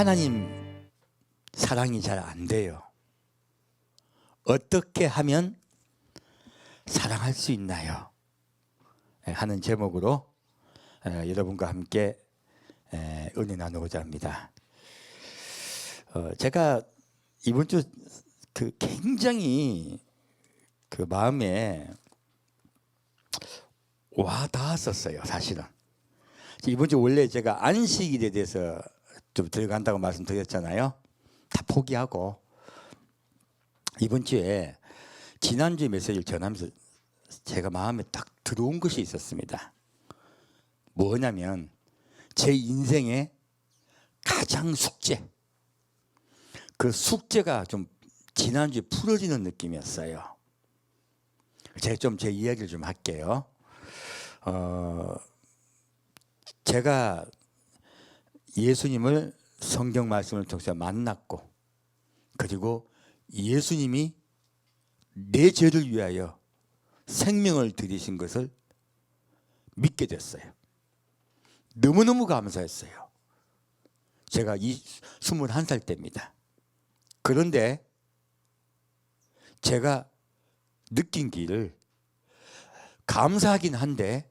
하나님 사랑이 잘 안 돼요. 어떻게 하면 사랑할 수 있나요? 하는 제목으로 여러분과 함께 은혜 나누고자 합니다. 제가 이번 주 굉장히 마음에 와 닿았었어요. 사실은 이번 주 원래 제가 안식일에 대해서 좀 들어간다고 말씀드렸잖아요. 다 포기하고 이번 주에 지난주에 메시지를 전하면서 제가 마음에 딱 들어온 것이 있었습니다. 뭐냐면 제 인생의 가장 숙제, 그 숙제가 좀 지난주에 풀어지는 느낌이었어요. 제가 좀 제 이야기를 좀 할게요. 제가 예수님을 성경 말씀을 통해서 만났고, 그리고 예수님이 내 죄를 위하여 생명을 들이신 것을 믿게 됐어요. 너무너무 감사했어요. 제가 21살 때입니다. 그런데 제가 느낀 길을 감사하긴 한데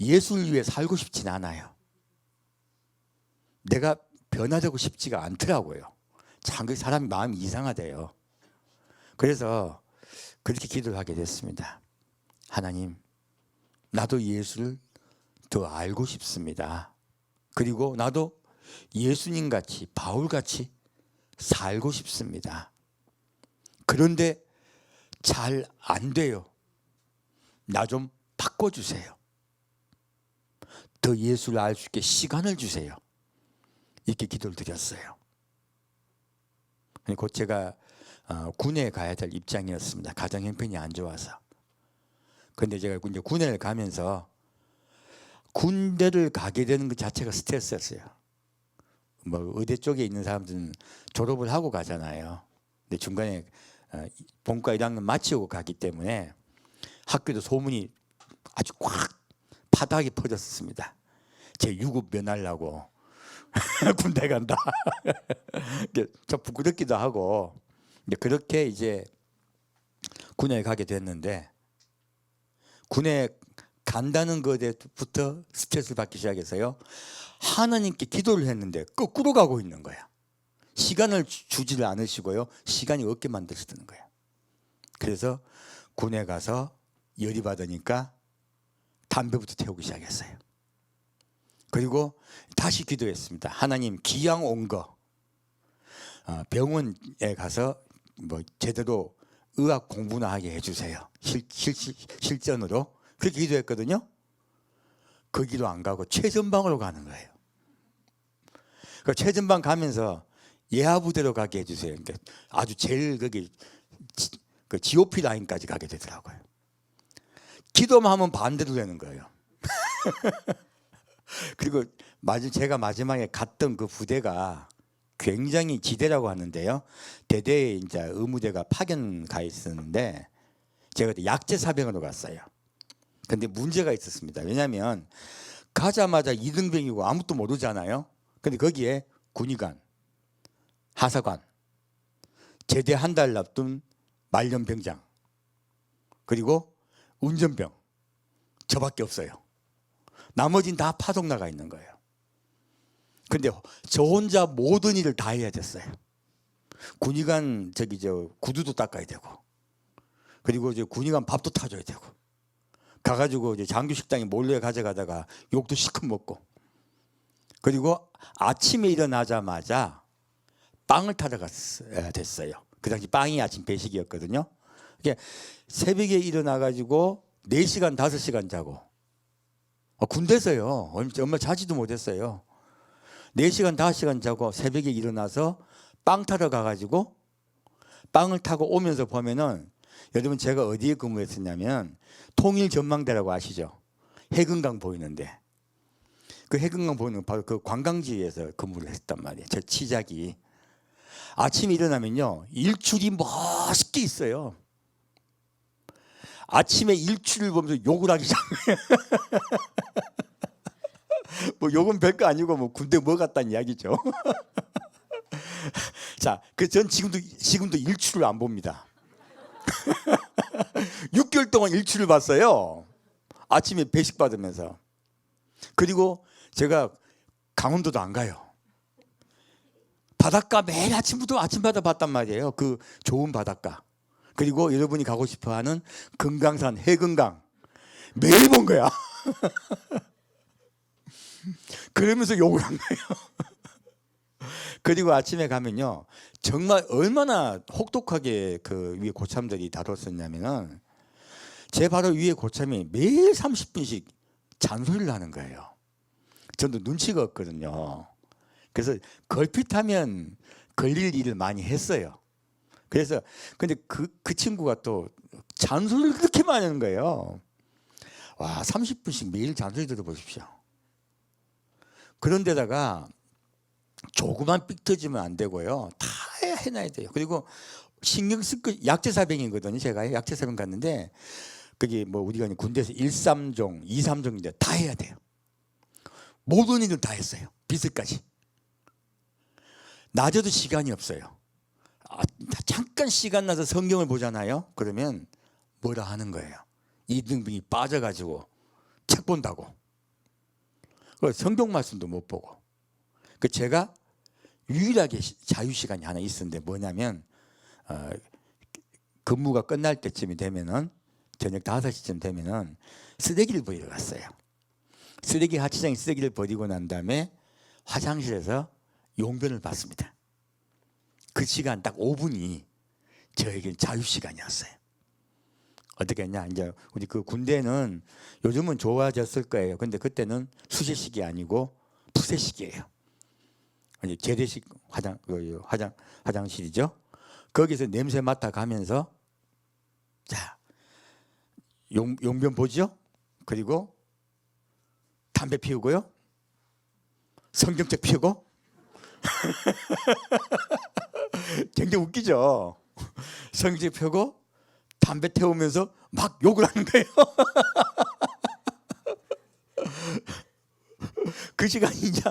예수를 위해 살고 싶진 않아요. 내가 변화되고 싶지가 않더라고요. 참 그 사람이 마음이 이상하대요. 그래서 그렇게 기도를 하게 됐습니다. 하나님, 나도 예수를 더 알고 싶습니다. 그리고 나도 예수님같이 바울같이 살고 싶습니다. 그런데 잘 안 돼요. 나 좀 바꿔주세요. 더 예수를 알 수 있게 시간을 주세요. 이렇게 기도를 드렸어요. 곧 제가 군에 가야 될 입장이었습니다. 가정 형편이 안 좋아서. 그런데 제가 이제 군에를 가면서 군대를 가게 되는 것 자체가 스트레스였어요. 뭐 의대 쪽에 있는 사람들은 졸업을 하고 가잖아요. 근데 중간에 본과 1학년 마치고 가기 때문에 학교도 소문이 아주 꽉 파다하게 퍼졌습니다. 제 유급 면하려고 군대 간다. 좀 부끄럽기도 하고, 그렇게 이제 군에 가게 됐는데, 군에 간다는 것에부터 스트레스를 받기 시작해서요. 하나님께 기도를 했는데 거꾸로 가고 있는 거야. 시간을 주지를 않으시고요. 시간이 없게 만드시는 거야. 그래서 군에 가서 열이 받으니까 담배부터 태우기 시작했어요. 그리고 다시 기도했습니다. 하나님, 기왕 온 거 병원에 가서 뭐 제대로 의학 공부나 하게 해주세요. 실전으로 그렇게 기도했거든요. 그 기도 안 가고 최전방으로 가는 거예요. 그 최전방 가면서 예하부대로 가게 해주세요. 그러니까 아주 제일 거기 그 GOP 라인까지 가게 되더라고요. 기도만 하면 반대로 되는 거예요. 그리고 제가 마지막에 갔던 그 부대가 굉장히 지대라고 하는데요. 대대에 이제 의무대가 파견 가 있었는데 제가 약제 사병으로 갔어요. 근데 문제가 있었습니다. 왜냐하면 가자마자 2등병이고 아무것도 모르잖아요. 근데 거기에 군의관, 하사관, 제대 한 달 앞둔 말년병장, 그리고 운전병, 저밖에 없어요. 나머지는 다 파독 나가 있는 거예요. 근데 저 혼자 모든 일을 다 해야 됐어요. 군의관 구두도 닦아야 되고, 그리고 군의관 밥도 타줘야 되고, 가가지고 장교 식당에 몰래 가져가다가 욕도 실컷 먹고, 그리고 아침에 일어나자마자 빵을 타러 갔어야 됐어요. 그 당시 빵이 아침 배식이었거든요. 그러니까 새벽에 일어나가지고 4시간 5시간 자고, 군대에서요. 얼마 자지도 못했어요. 4시간 5시간 자고 새벽에 일어나서 빵 타러 가가지고 빵을 타고 오면서 보면은, 여러분 제가 어디에 근무했었냐면 통일전망대라고 아시죠? 해금강 보이는데, 그 해금강 보이는 바로 그 관광지에서 근무를 했단 말이에요. 저 치작이. 아침에 일어나면요, 일출이 멋있게 있어요. 아침에 일출을 보면서 욕을 하기 시작해요. 뭐 요건 별거 아니고 뭐 군대 뭐 갔다는 이야기죠. 자, 그 전 지금도 일출을 안 봅니다. 6개월 동안 일출을 봤어요. 아침에 배식 받으면서. 그리고 제가 강원도도 안 가요. 바닷가 매일 아침부터 아침마다 봤단 말이에요. 그 좋은 바닷가. 그리고 여러분이 가고 싶어하는 금강산 해금강 매일 본 거야. 그러면서 욕을 한 거예요. 그리고 아침에 가면요, 정말 얼마나 혹독하게 그 위에 고참들이 다뤘었냐면은 제 바로 위에 고참이 매일 30분씩 잔소리를 하는 거예요. 저도 눈치가 없거든요. 그래서 걸핏하면 걸릴 일을 많이 했어요. 그래서 근데 그 친구가 또 잔소리를 그렇게 많이 하는 거예요. 와, 30분씩 매일 잔소리 들어보십시오. 그런데다가 조그만 삑 터지면 안 되고요. 다 해놔야 돼요. 그리고 신경 쓸 거, 약제사병이거든요. 제가 약제사병 갔는데 그게 뭐 우리가 군대에서 1, 3종, 2, 3종인데 다 해야 돼요. 모든 일을 다 했어요. 비서까지. 낮에도 시간이 없어요. 잠깐 시간 나서 성경을 보잖아요. 그러면 뭐라 하는 거예요. 이등병이 빠져가지고 책 본다고. 성경 말씀도 못 보고. 제가 유일하게 자유시간이 하나 있었는데 뭐냐면 근무가 끝날 때쯤이 되면은 저녁 5시쯤 되면은 쓰레기를 버리러 갔어요. 쓰레기 하치장에 쓰레기를 버리고 난 다음에 화장실에서 용변을 봤습니다. 그 시간 딱 5분이 저에겐 자유시간이었어요. 어떻게 했냐, 이제 우리 그 군대는 요즘은 좋아졌을 거예요. 근데 그때는 수제식이 아니고 푸세식이에요. 재래식 화장실이죠. 거기서 냄새 맡아 가면서 자, 용변 보죠. 그리고 담배 피우고요. 성경책 피우고. 굉장히 웃기죠. 성경책 피우고 담배 태우면서 막 욕을 하는 거예요. 그 시간이 이제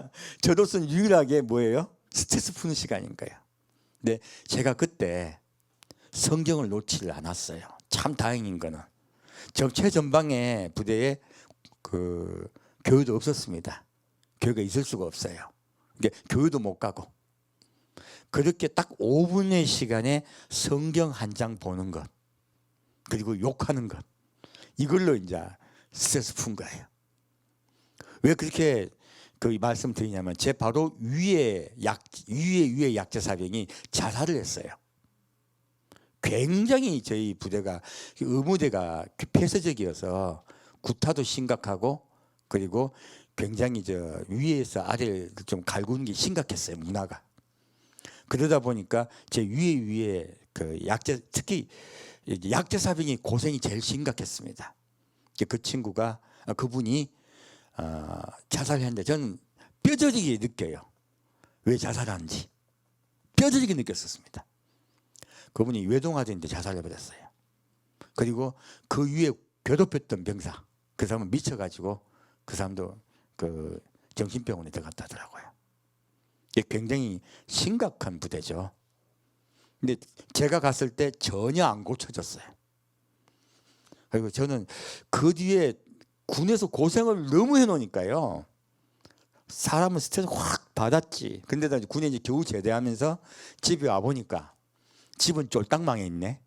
저로서는 유일하게 뭐예요? 스트레스 푸는 시간인 거예요. 근데 제가 그때 성경을 놓지를 않았어요. 참 다행인 거는 최전방에 부대에 그 교회도 없었습니다. 교회가 있을 수가 없어요. 그러니까 교회도 못 가고 그렇게 딱 5분의 시간에 성경 한 장 보는 것 그리고 욕하는 것 이걸로 이제 스트레스 푼 거예요. 왜 그렇게 그 말씀 드리냐면 제 바로 위에 약제사병이 자살을 했어요. 굉장히 저희 부대가 의무대가 폐쇄적이어서 구타도 심각하고 그리고 굉장히 저 위에서 아래를 좀 갈구는 게 심각했어요. 문화가. 그러다 보니까 제 위에 그 특히 약제사병이 고생이 제일 심각했습니다. 그 친구가 그분이 자살했는데 저는 뼈저리게 느껴요. 왜 자살하는지 뼈저리게 느꼈었습니다. 그분이 외동아들인데 자살해버렸어요. 그리고 그 위에 괴롭혔던 병사 그 사람은 미쳐가지고 그 사람도 그 정신병원에 들어갔다 하더라고요. 이게 굉장히 심각한 부대죠. 근데 제가 갔을 때 전혀 안 고쳐졌어요. 그리고 저는 그 뒤에 군에서 고생을 너무 해놓으니까요. 사람은 스트레스 확 받았지. 근데 나 군에 이제 겨우 제대하면서 집에 와 보니까 집은 쫄딱 망해 있네.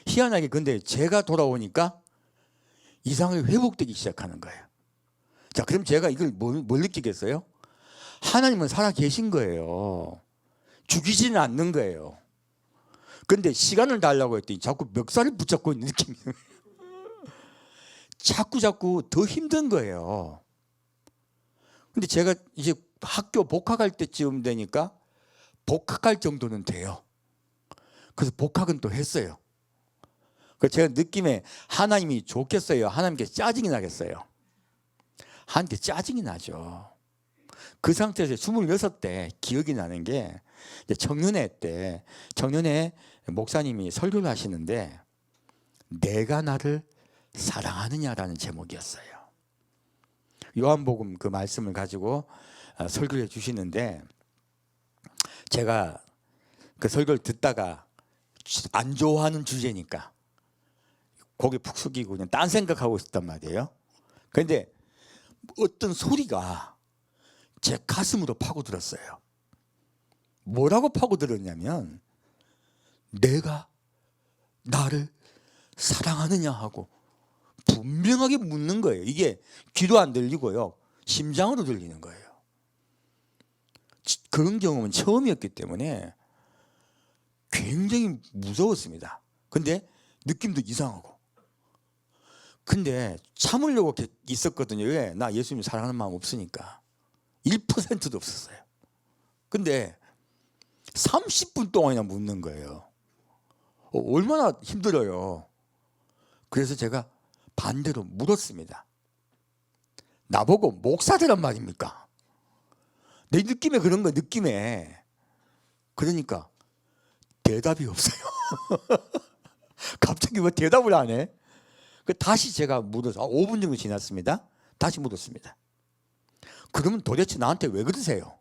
희한하게 근데 제가 돌아오니까 이상하게 회복되기 시작하는 거예요. 자, 그럼 제가 이걸 뭘 느끼겠어요? 하나님은 살아 계신 거예요. 죽이지는 않는 거예요. 근데 시간을 달라고 했더니 자꾸 멱살을 붙잡고 있는 느낌이 자꾸 더 힘든 거예요. 근데 제가 이제 학교 복학할 때쯤 되니까 복학할 정도는 돼요. 그래서 복학은 또 했어요. 그래서 제가 느낌에 하나님이 좋겠어요? 하나님께 짜증이 나겠어요? 하나님께 짜증이 나죠. 그 상태에서 26때 기억이 나는 게 청년회 때 청년회 목사님이 설교를 하시는데 내가 나를 사랑하느냐라는 제목이었어요. 요한복음 그 말씀을 가지고 설교해 주시는데, 제가 그 설교를 듣다가 안 좋아하는 주제니까 고개 푹 숙이고 그냥 딴 생각하고 있었단 말이에요. 그런데 어떤 소리가 제 가슴으로 파고들었어요. 뭐라고 파고들었냐면, 내가 나를 사랑하느냐 하고 분명하게 묻는 거예요. 이게 귀로 안 들리고요, 심장으로 들리는 거예요. 그런 경험은 처음이었기 때문에 굉장히 무서웠습니다. 근데 느낌도 이상하고. 근데 참으려고 있었거든요. 왜? 나 예수님 사랑하는 마음 없으니까. 1%도 없었어요. 근데 30분 동안이나 묻는 거예요. 얼마나 힘들어요. 그래서 제가 반대로 물었습니다. 나보고 목사되란 말입니까? 내 느낌에 그런 거예요. 느낌에. 그러니까 대답이 없어요. 갑자기 왜 대답을 안 해? 다시 제가 물어서 5분 정도 지났습니다. 다시 물었습니다. 그러면 도대체 나한테 왜 그러세요?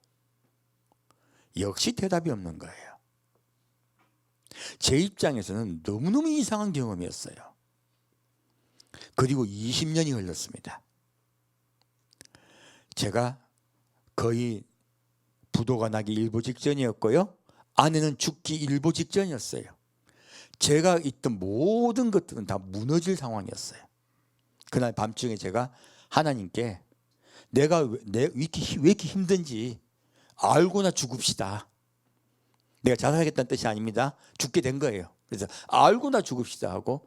역시 대답이 없는 거예요. 제 입장에서는 너무너무 이상한 경험이었어요. 그리고 20년이 흘렀습니다. 제가 거의 부도가 나기 일보 직전이었고요, 아내는 죽기 일보 직전이었어요. 제가 있던 모든 것들은 다 무너질 상황이었어요. 그날 밤중에 제가 하나님께 내가 왜 이렇게 힘든지 알고나 죽읍시다. 내가 자살하겠다는 뜻이 아닙니다. 죽게 된 거예요. 그래서 알고나 죽읍시다 하고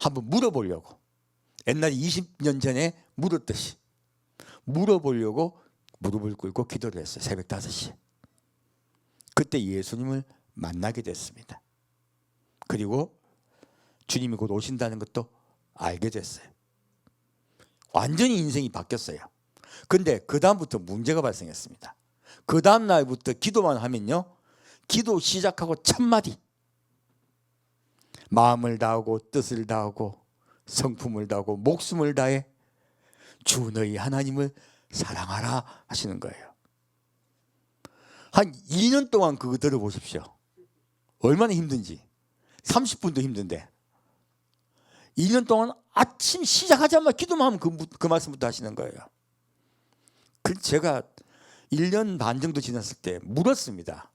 한번 물어보려고, 옛날에 20년 전에 물었듯이 물어보려고 무릎을 꿇고 기도를 했어요. 새벽 5시에. 그때 예수님을 만나게 됐습니다. 그리고 주님이 곧 오신다는 것도 알게 됐어요. 완전히 인생이 바뀌었어요. 근데 그 다음부터 문제가 발생했습니다. 그 다음 날부터 기도만 하면요, 기도 시작하고 첫 마디, 마음을 다하고 뜻을 다하고 성품을 다하고 목숨을 다해 주 너희 하나님을 사랑하라 하시는 거예요. 한 2년 동안 그거 들어보십시오. 얼마나 힘든지. 30분도 힘든데 2년 동안 아침 시작하자마자 기도만 하면 그 말씀부터 하시는 거예요. 그래서 제가 1년 반 정도 지났을 때 물었습니다.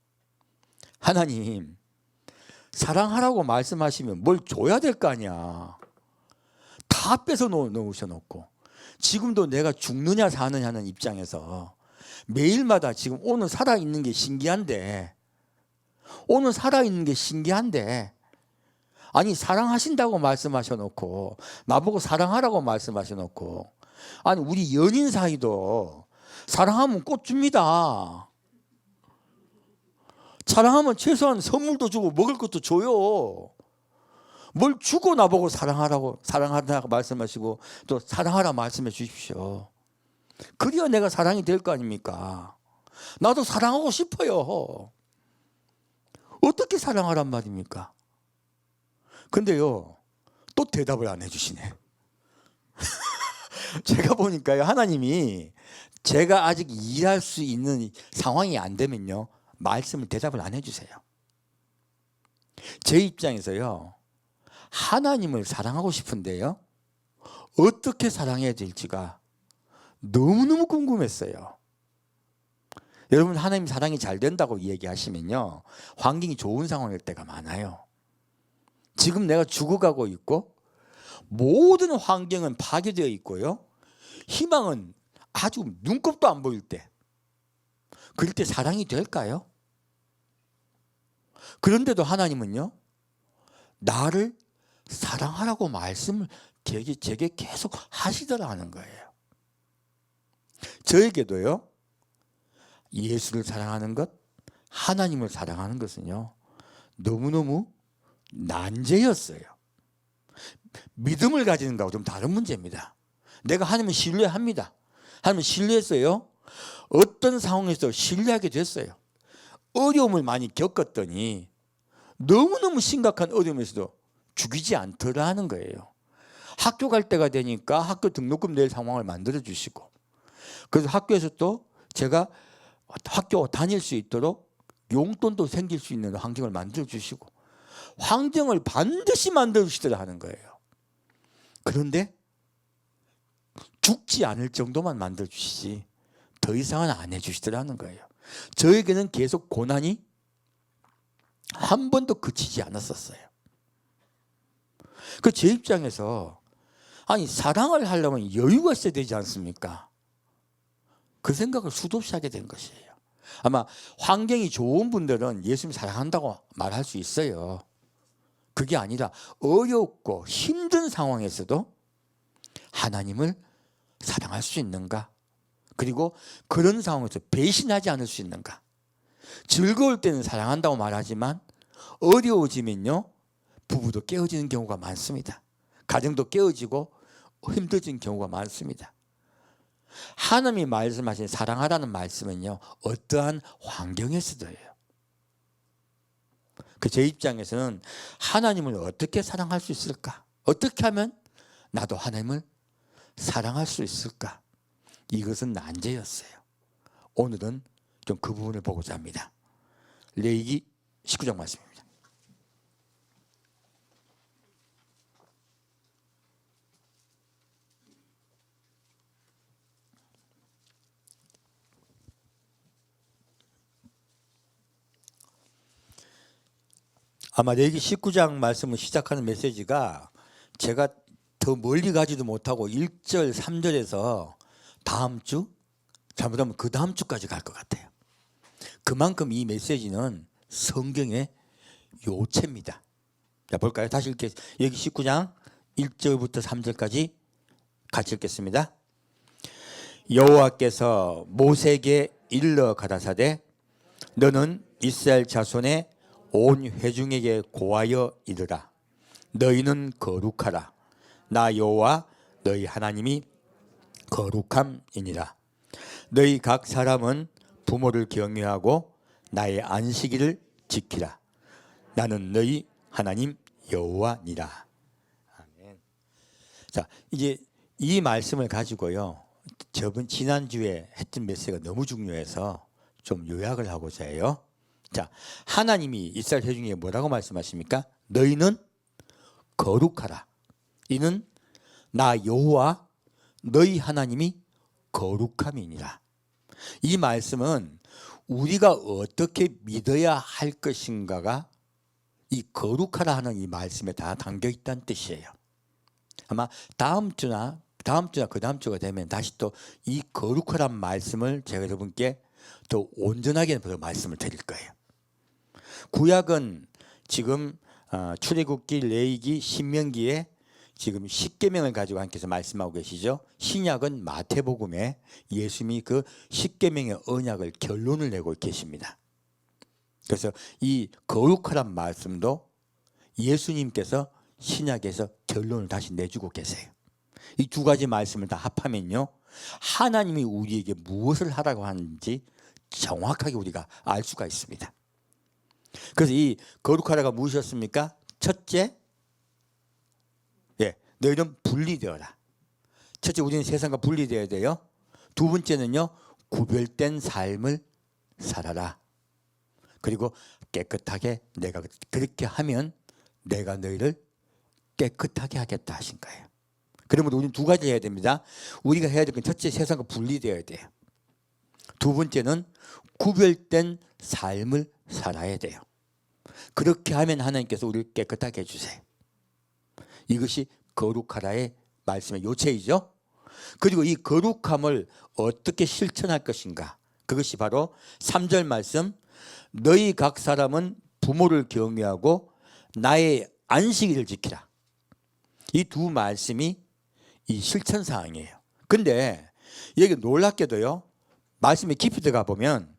하나님, 사랑하라고 말씀하시면 뭘 줘야 될 거 아니야. 다 뺏어 놓으셔놓고 지금도 내가 죽느냐 사느냐는 입장에서 매일마다 지금 오늘 살아있는 게 신기한데, 아니 사랑하신다고 말씀하셔놓고 나보고 사랑하라고 말씀하셔놓고, 아니 우리 연인 사이도 사랑하면 꽃 줍니다. 사랑하면 최소한 선물도 주고 먹을 것도 줘요. 뭘 주고 나보고 사랑하라고 말씀하시고 또 사랑하라 말씀해 주십시오. 그래야 내가 사랑이 될 거 아닙니까? 나도 사랑하고 싶어요. 어떻게 사랑하란 말입니까? 근데요, 또 대답을 안 해주시네. 제가 보니까요, 하나님이 제가 아직 이해할 수 있는 상황이 안 되면요, 말씀을 대답을 안 해주세요. 제 입장에서요, 하나님을 사랑하고 싶은데요, 어떻게 사랑해야 될지가 너무너무 궁금했어요. 여러분, 하나님 사랑이 잘 된다고 얘기하시면요, 환경이 좋은 상황일 때가 많아요. 지금 내가 죽어가고 있고 모든 환경은 파괴되어 있고요, 희망은 아주 눈곱도 안 보일 때, 그럴 때 사랑이 될까요? 그런데도 하나님은요, 나를 사랑하라고 말씀을 제게 계속 하시더라는 거예요. 저에게도요, 예수를 사랑하는 것, 하나님을 사랑하는 것은요, 너무너무 난제였어요. 믿음을 가지는 거하고 좀 다른 문제입니다. 내가 하나님을 신뢰합니다. 하나님을 신뢰했어요. 어떤 상황에서 신뢰하게 됐어요. 어려움을 많이 겪었더니 너무너무 심각한 어려움에서도 죽이지 않더라 하는 거예요. 학교 갈 때가 되니까 학교 등록금 낼 상황을 만들어 주시고, 그래서 학교에서 또 제가 학교 다닐 수 있도록 용돈도 생길 수 있는 환경을 만들어 주시고 환경을 반드시 만들어 주시더라 하는 거예요. 그런데 죽지 않을 정도만 만들어 주시지 더 이상은 안 해주시더라는 거예요. 저에게는 계속 고난이 한 번도 그치지 않았었어요. 그 제 입장에서 아니 사랑을 하려면 여유가 있어야 되지 않습니까? 그 생각을 수도 없이 하게 된 것이에요. 아마 환경이 좋은 분들은 예수님 사랑한다고 말할 수 있어요. 그게 아니라 어렵고 힘든 상황에서도 하나님을 사랑할 수 있는가? 그리고 그런 상황에서 배신하지 않을 수 있는가? 즐거울 때는 사랑한다고 말하지만 어려워지면요 부부도 깨어지는 경우가 많습니다. 가정도 깨어지고 힘들어지는 경우가 많습니다. 하나님이 말씀하신 사랑하라는 말씀은요 어떠한 환경에서도예요. 그 제 입장에서는 하나님을 어떻게 사랑할 수 있을까? 어떻게 하면 나도 하나님을 사랑할 수 있을까? 이것은 난제였어요. 오늘은 좀 그 부분을 보고자 합니다. 레위기 19장 말씀입니다. 아마 레위기 19장 말씀을 시작하는 메시지가 제가 더 멀리 가지도 못하고 1절 3절에서 다음 주 잘못하면 그 다음 주까지 갈 것 같아요. 그만큼 이 메시지는 성경의 요체입니다. 자 볼까요? 다시 읽게 여기 19장 1절부터 3절까지 같이 읽겠습니다. 여호와께서 모세에게 일러 가라사대 너는 이스라엘 자손의 온 회중에게 고하여 이르라. 너희는 거룩하라. 나 여호와 너희 하나님이 거룩함이니라. 너희 각 사람은 부모를 경외하고 나의 안식일을 지키라. 나는 너희 하나님 여호와니라. 아멘. 자, 이제 이 말씀을 가지고요. 지난주에 했던 메시지가 너무 중요해서 좀 요약을 하고자 해요. 자, 하나님이 이스라엘 회중에게 뭐라고 말씀하십니까? 너희는 거룩하라. 이는 나 여호와 너희 하나님이 거룩함이니라. 이 말씀은 우리가 어떻게 믿어야 할 것인가가 이 거룩하라 하는 이 말씀에 다 담겨 있다는 뜻이에요. 아마 다음 주나 그 다음 주가 되면 다시 또 이 거룩하란 말씀을 제가 여러분께 더 온전하게 말씀을 드릴 거예요. 구약은 지금 출애굽기, 레위기, 신명기에 지금 십계명을 가지고 함께서 말씀하고 계시죠. 신약은 마태복음에 예수님이 그 십계명의 언약을 결론을 내고 계십니다. 그래서 이 거룩하란 말씀도 예수님께서 신약에서 결론을 다시 내주고 계세요. 이 두 가지 말씀을 다 합하면요 하나님이 우리에게 무엇을 하라고 하는지 정확하게 우리가 알 수가 있습니다. 그래서 이 거룩하라가 무엇이었습니까? 첫째, 너희는 분리되어라. 첫째, 우리는 세상과 분리되어야 돼요. 두 번째는요, 구별된 삶을 살아라. 그리고 깨끗하게 내가 그렇게 하면 내가 너희를 깨끗하게 하겠다 하신 거예요. 그러면 우리는 두 가지 해야 됩니다. 우리가 해야 될 건 첫째, 세상과 분리되어야 돼요. 두 번째는 구별된 삶을 살아야 돼요. 그렇게 하면 하나님께서 우리를 깨끗하게 해주세요. 이것이 거룩하라의 말씀의 요체이죠. 그리고 이 거룩함을 어떻게 실천할 것인가? 그것이 바로 3절 말씀, 너희 각 사람은 부모를 경외하고 나의 안식일을 지키라. 이 두 말씀이 이 실천 사항이에요. 근데 여기 놀랍게도요, 말씀에 깊이 들어가 보면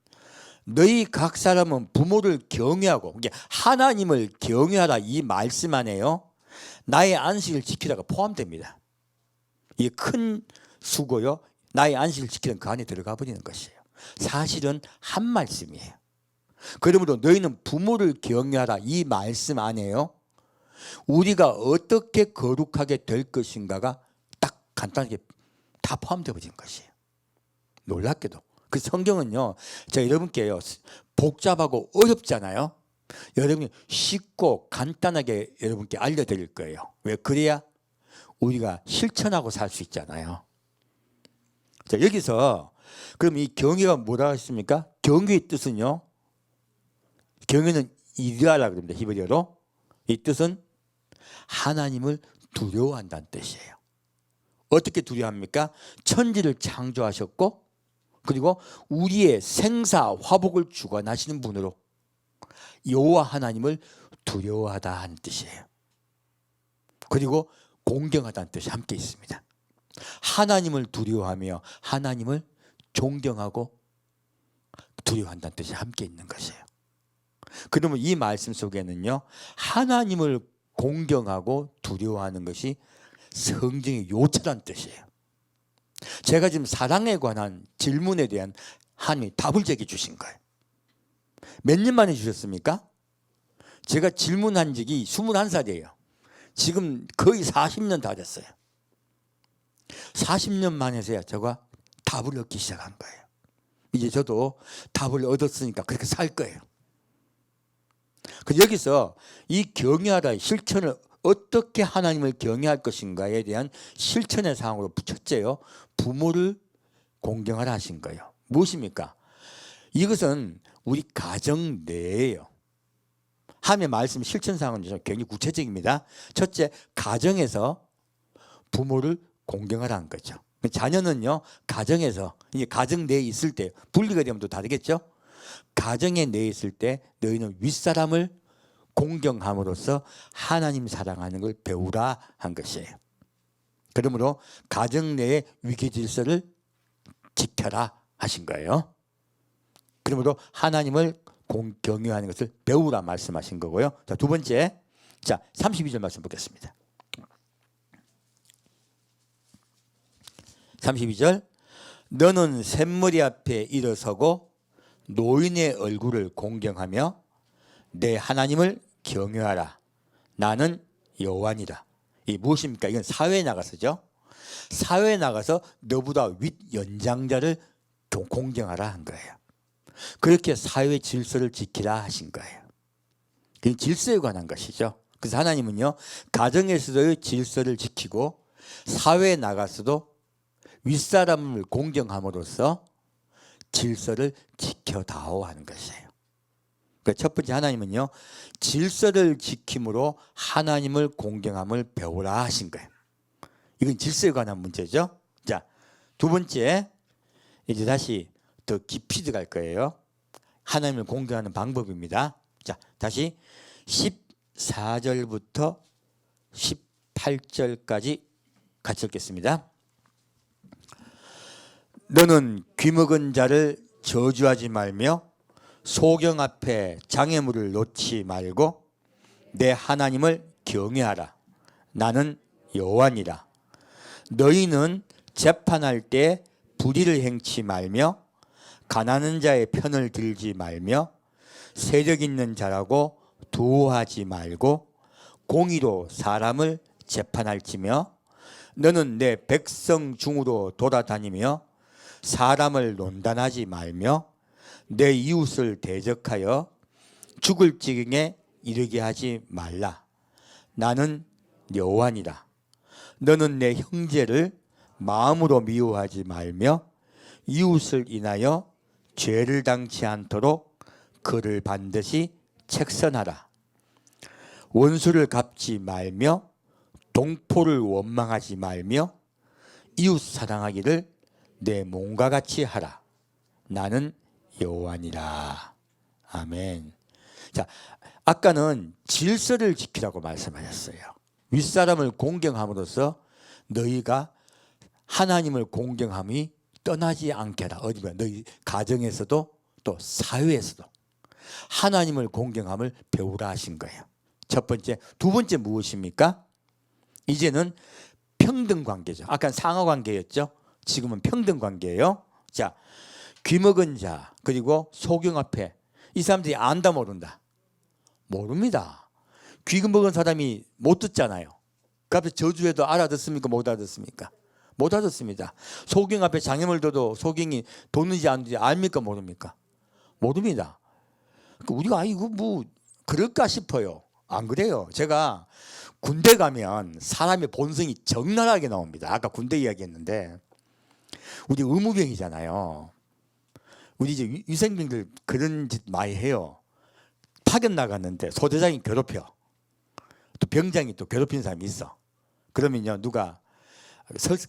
너희 각 사람은 부모를 경외하고 하나님을 경외하라 이 말씀 안에요 나의 안식을 지키라가 포함됩니다. 이게 큰 수고요. 나의 안식을 지키는 그 안에 들어가 버리는 것이에요. 사실은 한 말씀이에요. 그러므로 너희는 부모를 경외하라 이 말씀 안에요 우리가 어떻게 거룩하게 될 것인가가 딱 간단하게 다 포함되어 버린 것이에요. 놀랍게도. 그 성경은요, 제가 여러분께요, 복잡하고 어렵잖아요. 여러분이 쉽고 간단하게 여러분께 알려드릴 거예요. 왜? 그래야 우리가 실천하고 살 수 있잖아요. 자, 여기서 그럼 이 경외가 뭐라고 했습니까? 경외의 뜻은요, 경외는 이르하라고 합니다. 히브리어로. 이 뜻은 하나님을 두려워한다는 뜻이에요. 어떻게 두려워합니까? 천지를 창조하셨고, 그리고 우리의 생사 화복을 주관하시는 분으로 여호와 하나님을 두려워하다 하는 뜻이에요. 그리고 공경하다는 뜻이 함께 있습니다. 하나님을 두려워하며 하나님을 존경하고 두려워한다는 뜻이 함께 있는 것이에요. 그러면 이 말씀 속에는요, 하나님을 공경하고 두려워하는 것이 성경의 요체라는 뜻이에요. 제가 지금 사랑에 관한 질문에 대한 하나님이 답을 제게 주신 거예요. 몇 년 만에 주셨습니까? 제가 질문한 적이 21살이에요. 지금 거의 40년 다 됐어요. 40년 만에서야 제가 답을 얻기 시작한 거예요. 이제 저도 답을 얻었으니까 그렇게 살 거예요. 여기서 이 경외하다의 실천을 어떻게 하나님을 경외할 것인가에 대한 실천의 사항으로 첫째요, 부모를 공경하라 하신 거예요. 무엇입니까? 이것은 우리 가정 내예요. 하나님의 말씀 실천사항은 굉장히 구체적입니다. 첫째, 가정에서 부모를 공경하라는 거죠. 자녀는요, 가정에서, 이제 가정 내에 있을 때, 분리가 되면 또 다르겠죠? 가정에 내에 있을 때 너희는 윗사람을 공경함으로써 하나님 사랑하는 걸 배우라 한 것이에요. 그러므로 가정 내의 위계 질서를 지켜라 하신 거예요. 그러므로 하나님을 경외하는 것을 배우라 말씀하신 거고요. 자, 두 번째, 자 32절 말씀 보겠습니다. 32절, 너는 샘머리 앞에 일어서고 노인의 얼굴을 공경하며 내 하나님을 경외하라. 나는 여호와니라. 이 무엇입니까? 이건 사회에 나가서죠. 사회에 나가서 너보다 윗 연장자를 공경하라 한 거예요. 그렇게 사회 질서를 지키라 하신 거예요. 그 질서에 관한 것이죠. 그래서 하나님은요, 가정에서도 질서를 지키고 사회에 나가서도 윗사람을 공경함으로써 질서를 지켜다오 하는 것이에요. 그러니까 첫 번째, 하나님은요, 질서를 지킴으로 하나님을 공경함을 배우라 하신 거예요. 이건 질서에 관한 문제죠. 자, 두 번째, 이제 다시 더 깊이 들어갈 거예요. 하나님을 공경하는 방법입니다. 자, 다시 14절부터 18절까지 같이 읽겠습니다. 너는 귀먹은 자를 저주하지 말며 소경 앞에 장애물을 놓지 말고 내 하나님을 경외하라. 나는 여호와니라. 너희는 재판할 때 불의를 행치 말며 가난한 자의 편을 들지 말며 세력 있는 자라고 두어하지 말고 공의로 사람을 재판할지며 너는 내 백성 중으로 돌아다니며 사람을 논단하지 말며 내 이웃을 대적하여 죽을 지경에 이르게 하지 말라. 나는 여호와니라. 너는 내 형제를 마음으로 미워하지 말며 이웃을 인하여 죄를 당치 않도록 그를 반드시 책선하라. 원수를 갚지 말며 동포를 원망하지 말며 이웃 사랑하기를 내 몸과 같이 하라. 나는 여호와니라. 아멘. 자, 아까는 질서를 지키라고 말씀하셨어요. 윗사람을 공경함으로써 너희가 하나님을 공경함이 떠나지 않게 하라. 어디 보면 너희 가정에서도 또 사회에서도 하나님을 공경함을 배우라 하신 거예요. 첫 번째. 두 번째 무엇입니까? 이제는 평등 관계죠. 아까는 상하 관계였죠. 지금은 평등 관계예요. 자, 귀먹은 자 그리고 소경 앞에, 이 사람들이 안다 모른다? 모릅니다. 귀먹은 사람이 못 듣잖아요. 그 앞에 저주해도 알아듣습니까? 못 알아듣습니까? 못 알았습니다. 소경 앞에 장애물 둬도 소경이 돋는지 안 돋는지 압니까 모릅니까? 모릅니다. 그러니까 우리가 아이고 뭐 그럴까 싶어요. 안 그래요. 제가 군대 가면 사람의 본성이 적나라하게 나옵니다. 아까 군대 이야기했는데 우리 의무병이잖아요. 우리 이제 위생병들 그런 짓 많이 해요. 파견 나갔는데 소대장이 괴롭혀. 또 병장이 또 괴롭힌 사람이 있어. 그러면요 누가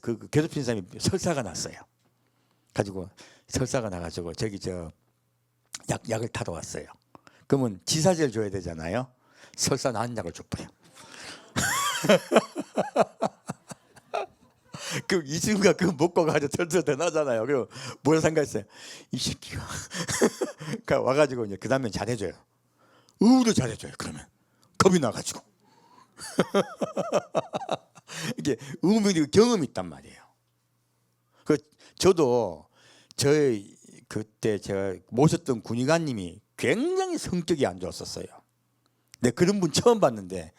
그 괴롭힌 사람이 설사가 났어요. 가지고 설사가 나가지고 저기 약을 타러 왔어요. 그러면 지사제를 줘야 되잖아요. 설사 난 약을 줘버려. 그 이 친구가 그거 먹고 가지고 털털 대나잖아요. 그리고 뭐라 생각했어요? 이 새끼가 와가지고 이제 그 다음에 잘해줘요. 의외로 잘해줘요. 그러면 겁이 나가지고 이게 의무병들이 경험이 있단 말이에요. 그 저도 저희 그때 제가 모셨던 군의관님이 굉장히 성격이 안 좋았었어요. 근데 그런 분 처음 봤는데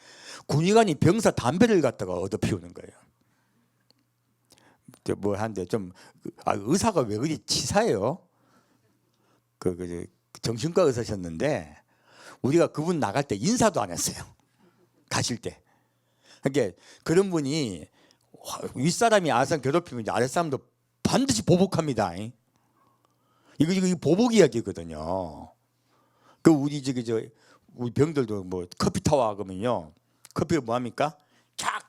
군의관이 병사 담배를 갖다가 얻어 피우는 거예요. 뭐 한데 좀 의사가 왜 그리 치사해요? 정신과 의사셨는데 우리가 그분 나갈 때 인사도 안 했어요. 가실 때. 그러니까 그런 분이 윗사람이 아랫사람 괴롭히면 이제 아랫사람도 반드시 보복합니다. 이거 보복 이야기거든요. 그 우리 우리 병들도 뭐 커피 타와 그러면요. 커피가 뭐 합니까? 쫙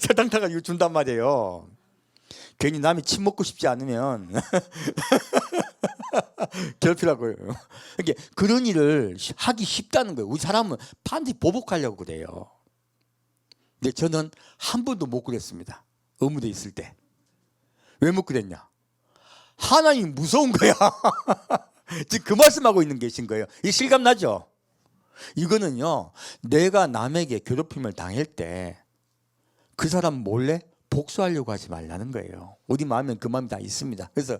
설탕 타가지고 준단 말이에요. 괜히 남이 침 먹고 싶지 않으면 괴롭히라고요. 그러니까 그런 일을 하기 쉽다는 거예요. 우리 사람은 반드시 보복하려고 그래요. 근데 저는 한 번도 못 그랬습니다. 의무대 있을 때. 왜 못 그랬냐? 하나님 무서운 거야. 지금 그 말씀하고 있는 계신 거예요. 이 실감 나죠? 이거는요. 내가 남에게 괴롭힘을 당할 때 그 사람 몰래 복수하려고 하지 말라는 거예요. 어디 마음엔 그 마음이 다 있습니다. 그래서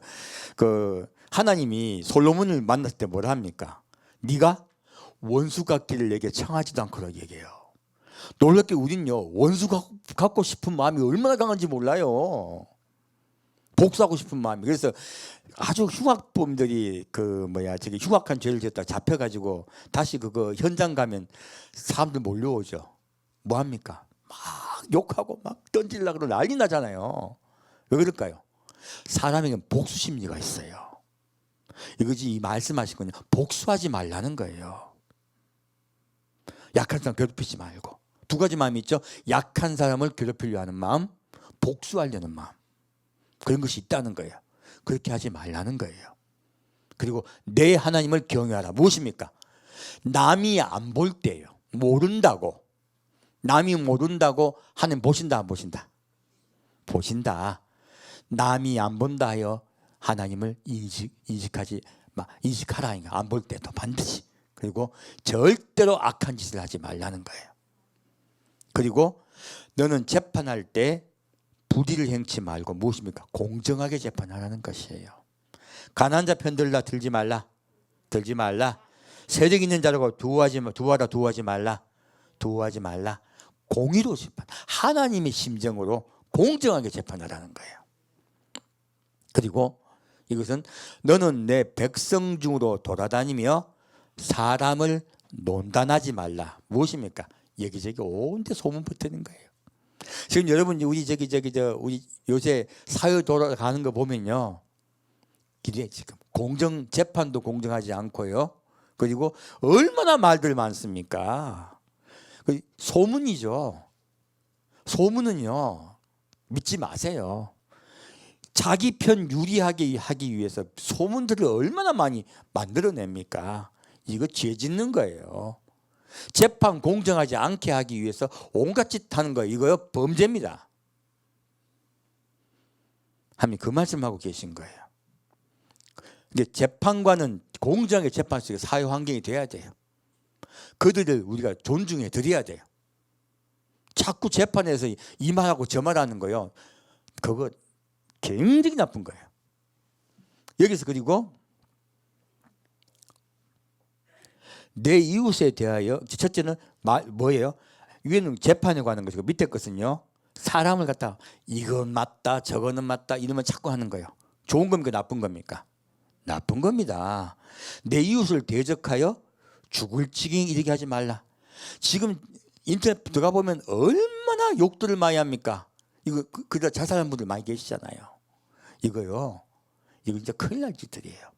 그 하나님이 솔로몬을 만났을 때 뭐라 합니까? 네가 원수 갖기를 내게 청하지도 않고라 얘기해요. 놀랍게 우린요 원수 갖고 싶은 마음이 얼마나 강한지 몰라요. 복수하고 싶은 마음이. 그래서 아주 흉악범들이 저기 흉악한 죄를 지었다 잡혀가지고 다시 그거 현장 가면 사람들 몰려오죠. 뭐 합니까? 막 욕하고 막 던질라 그러고 난리 나잖아요. 왜 그럴까요? 사람에게는 복수 심리가 있어요. 이거지 이 말씀하신 거는 복수하지 말라는 거예요. 약한 사람 괴롭히지 말고. 두 가지 마음이 있죠. 약한 사람을 괴롭히려 하는 마음, 복수하려는 마음. 그런 것이 있다는 거예요. 그렇게 하지 말라는 거예요. 그리고 내 하나님을 경외하라. 무엇입니까? 남이 안 볼 때예요. 모른다고. 남이 모른다고 하나님 보신다 안 보신다? 보신다. 남이 안 본다 하여 하나님을 인식하라. 안 볼 때도 반드시. 그리고 절대로 악한 짓을 하지 말라는 거예요. 그리고 너는 재판할 때 불의를 행치 말고 무엇입니까? 공정하게 재판하라는 것이에요. 가난한 자 편 들지 말라. 세력 있는 자라고 두어하지 말라. 공의로 재판. 하나님의 심정으로 공정하게 재판하라는 거예요. 그리고 이것은 너는 내 백성 중으로 돌아다니며 사람을 논단하지 말라. 무엇입니까? 여기저기 온데 소문 퍼뜨리는 거예요. 지금 여러분 우리 우리 요새 사회 돌아가는 거 보면요. 이래 지금 재판도 공정하지 않고요. 그리고 얼마나 말들 많습니까? 소문이죠. 소문은요. 믿지 마세요. 자기 편 유리하게 하기 위해서 소문들을 얼마나 많이 만들어냅니까? 이거 죄 짓는 거예요. 재판 공정하지 않게 하기 위해서 온갖 짓 하는 거 이거요 범죄입니다. 하나님 그 말씀하고 계신 거예요. 근데 재판관은 공정하게 재판 속에 사회 환경이 돼야 돼요. 그들을 우리가 존중해 드려야 돼요. 자꾸 재판에서 이 말하고 저 말하는 거요. 그거 굉장히 나쁜 거예요. 여기서 그리고 내 이웃에 대하여 첫째는 뭐예요? 위에는 재판에 관한 것이고 밑에 것은요 사람을 갖다 이건 맞다 저거는 맞다 이러면 자꾸 하는 거예요. 좋은 겁니까 나쁜 겁니까? 나쁜 겁니다. 내 이웃을 대적하여 죽을 지경에 이르게 하지 말라. 지금 인터넷 들어가 보면 얼마나 욕들을 많이 합니까? 이거 그다 자살한 분들 많이 계시잖아요. 이거 이제 큰일 날 짓들이에요.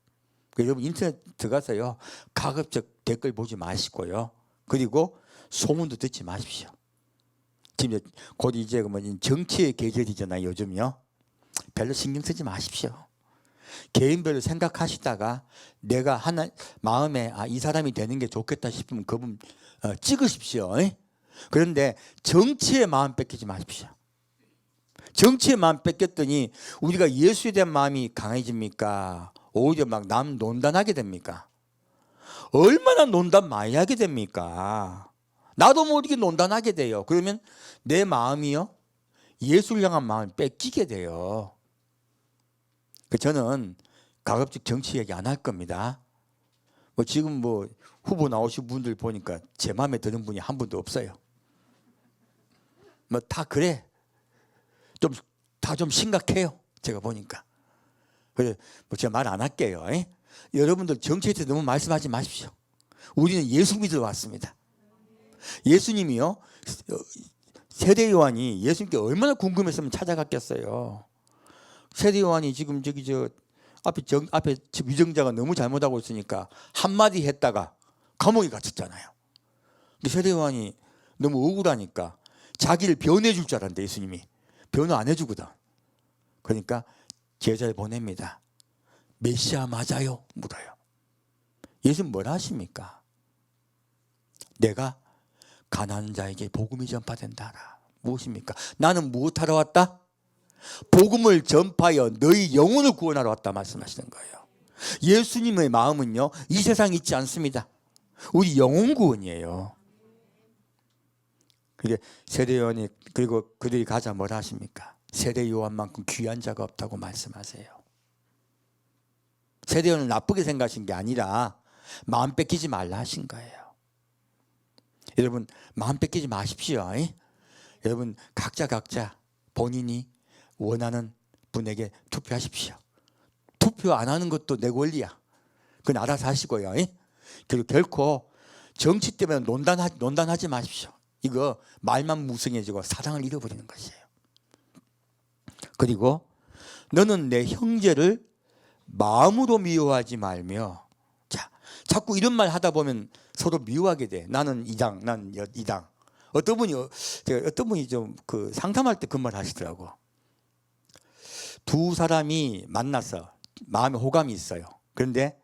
여러분 인터넷 들어가서요 가급적 댓글 보지 마시고요. 그리고 소문도 듣지 마십시오. 지금 곧 이제 정치의 계절이잖아요. 요즘요. 별로 신경 쓰지 마십시오. 개인별로 생각하시다가 내가 하나 마음에 이 사람이 되는 게 좋겠다 싶으면 그분 찍으십시오. 그런데 정치에 마음 뺏기지 마십시오. 정치에 마음 뺏겼더니 우리가 예수에 대한 마음이 강해집니까? 오히려 막 남 논단하게 됩니까? 얼마나 논단 많이 하게 됩니까? 나도 모르게 논단하게 돼요. 그러면 내 마음이요 예수를 향한 마음을 뺏기게 돼요. 저는 가급적 정치 얘기 안 할 겁니다. 지금 후보 나오신 분들 보니까 제 마음에 드는 분이 한 분도 없어요. 다 그래. 다 좀 심각해요. 제가 보니까. 그래 제가 말 안 할게요. 여러분들 정치에 대해서 너무 말씀하지 마십시오. 우리는 예수 믿으러 왔습니다. 예수님이요 세례 요한이 예수님께 얼마나 궁금했으면 찾아갔겠어요. 세례 요한이 지금 앞에 위정자가 너무 잘못하고 있으니까 한마디 했다가 감옥에 갇혔잖아요. 근데 세례 요한이 너무 억울하니까 자기를 변호해 줄 줄 알았는데 예수님이 변호 안 해주거든. 그러니까 제자를 보냅니다. 메시아 맞아요? 물어요. 예수님 뭐라 하십니까? 내가 가난한 자에게 복음이 전파된다 하라. 무엇입니까? 나는 무엇하러 왔다? 복음을 전파하여 너희 영혼을 구원하러 왔다 말씀하시는 거예요. 예수님의 마음은요 이 세상에 있지 않습니다. 우리 영혼 구원이에요. 세례 요한이 그리고 그들이 가자 뭐라 하십니까? 세례 요한만큼 귀한 자가 없다고 말씀하세요. 세례 요한을 나쁘게 생각하신 게 아니라 마음 뺏기지 말라 하신 거예요. 여러분 마음 뺏기지 마십시오. 여러분 각자 본인이 원하는 분에게 투표하십시오. 투표 안 하는 것도 내 권리야. 그건 알아서 하시고요. 그리고 결코 정치 때문에 논단하지 마십시오. 이거 말만 무성해지고 사랑을 잃어버리는 것이에요. 그리고 너는 내 형제를 마음으로 미워하지 말며. 자꾸 이런 말 하다 보면 서로 미워하게 돼. 나는 이 당, 나는 이 당. 어떤 분이 좀 상담할 때 그 말 하시더라고. 두 사람이 만나서 마음에 호감이 있어요. 그런데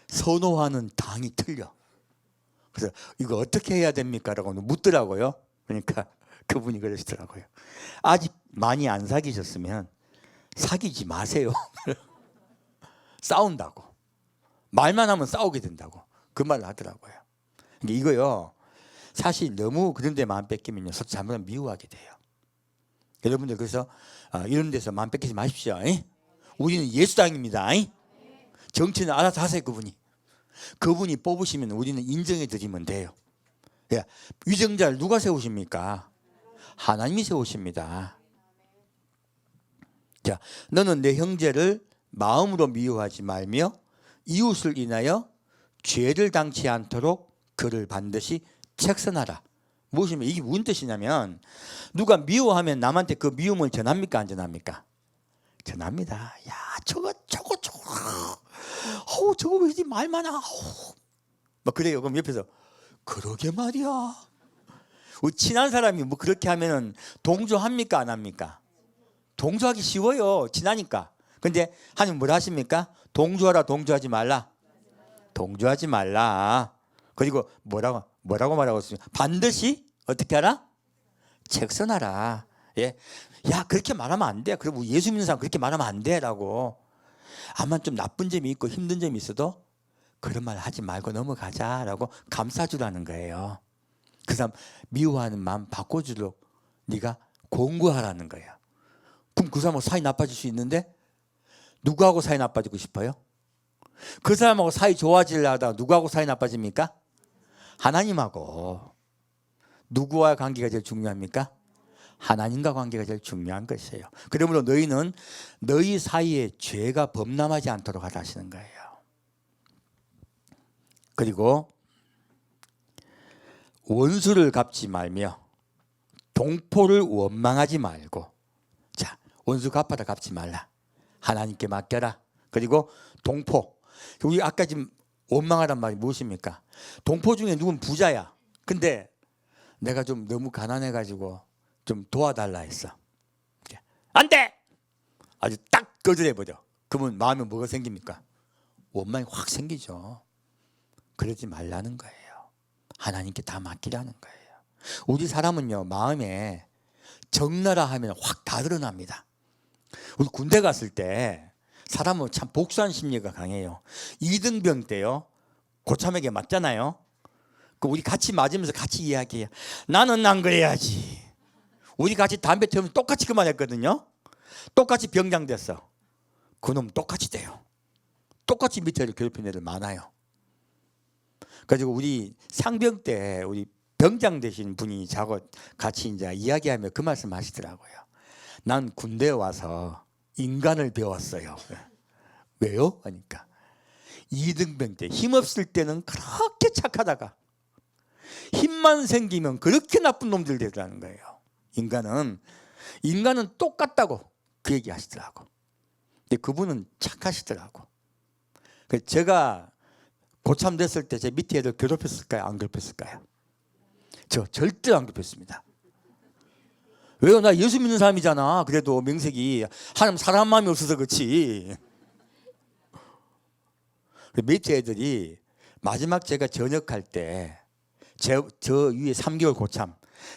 선호하는 당이 틀려. 그래서 이거 어떻게 해야 됩니까? 라고 묻더라고요. 그러니까 그분이 그러시더라고요. 아직 많이 안 사귀셨으면 사귀지 마세요. 싸운다고. 말만 하면 싸우게 된다고. 그 말을 하더라고요. 이거요. 사실 너무 그런 데 마음 뺏기면요. 서로 잘못하면 미워하게 돼요. 여러분들 그래서 이런 데서 마음 뺏기지 마십시오. 우리는 예수당입니다. 정치는 알아서 하세요. 그분이 뽑으시면 우리는 인정해 드리면 돼요. 위정자를 누가 세우십니까? 하나님이 세우십니다. 자, 너는 내 형제를 마음으로 미워하지 말며 이웃을 인하여 죄를 당치 않도록 그를 반드시 책선하라. 무엇이면 이게 무슨 뜻이냐면 누가 미워하면 남한테 그 미움을 전합니까 안 전합니까? 전합니다. 야 저거 저거 왜 이렇게 말 많아? 막 그래요. 그럼 옆에서 그러게 말이야. 우리 친한 사람이 그렇게 하면은 동조합니까 안 합니까? 동조하기 쉬워요. 친하니까. 근데 하나님 뭐라 하십니까? 동조하라 동조하지 말라. 동조하지 말라. 그리고 뭐라고 말하고 있습니까? 반드시 어떻게 하라? 책선하라. 야 그렇게 말하면 안 돼. 그리고 예수 믿는 사람 그렇게 말하면 안 돼라고. 아마 좀 나쁜 점이 있고 힘든 점이 있어도 그런 말 하지 말고 넘어가자라고 감싸주라는 거예요. 그 사람 미워하는 마음 바꿔주도록 네가 공부하라는 거예요. 그럼 그 사람하고 사이 나빠질 수 있는데 누구하고 사이 나빠지고 싶어요? 그 사람하고 사이 좋아지려 하다가 누구하고 사이 나빠집니까? 하나님하고. 누구와 관계가 제일 중요합니까? 하나님과 관계가 제일 중요한 것이에요. 그러므로 너희는 너희 사이에 죄가 범람하지 않도록 하라 하시는 거예요. 그리고 원수를 갚지 말며 동포를 원망하지 말고, 자, 원수 갚아라 갚지 말라. 하나님께 맡겨라. 그리고 동포, 우리 아까 지금 원망하란 말이 무엇입니까? 동포 중에 누군 부자야. 근데 내가 좀 너무 가난해가지고 좀 도와달라 했어. 안 돼! 아주 딱 거절해버려. 그러면 마음에 뭐가 생깁니까? 원망이 확 생기죠. 그러지 말라는 거예요. 하나님께 다 맡기라는 거예요. 우리 사람은요, 마음에 적나라 하면 확 다 드러납니다. 우리 군대 갔을 때 사람은 참 복수한 심리가 강해요. 이등병 때요, 고참에게 맞잖아요. 그 우리 같이 맞으면서 같이 이야기해요. 나는 안 그래야지. 우리 같이 담배 태우면서 똑같이 그만했거든요. 똑같이 병장 됐어. 그놈 똑같이 돼요. 똑같이 밑에를 괴롭히는 애들 많아요. 그래서 우리 상병 때 우리 병장 되신 분이 자고 같이 이제 이야기하며 그 말씀 하시더라고요. 난 군대에 와서 인간을 배웠어요. 왜요? 하니까 이등병 때 힘없을 때는 그렇게 착하다가 힘만 생기면 그렇게 나쁜 놈들 되더라는 거예요. 인간은 똑같다고 그 얘기 하시더라고. 근데 그분은 착하시더라고. 그래서 제가 고참 됐을 때 제 밑에 애들 괴롭혔을까요? 안 괴롭혔을까요? 저 절대 안 괴롭혔습니다. 왜요? 나 예수 믿는 사람이잖아. 그래도 명색이 하나님 사람 마음이 없어서 그렇지. 밑에 애들이 마지막 제가 전역할 때 저 위에 3개월 고참,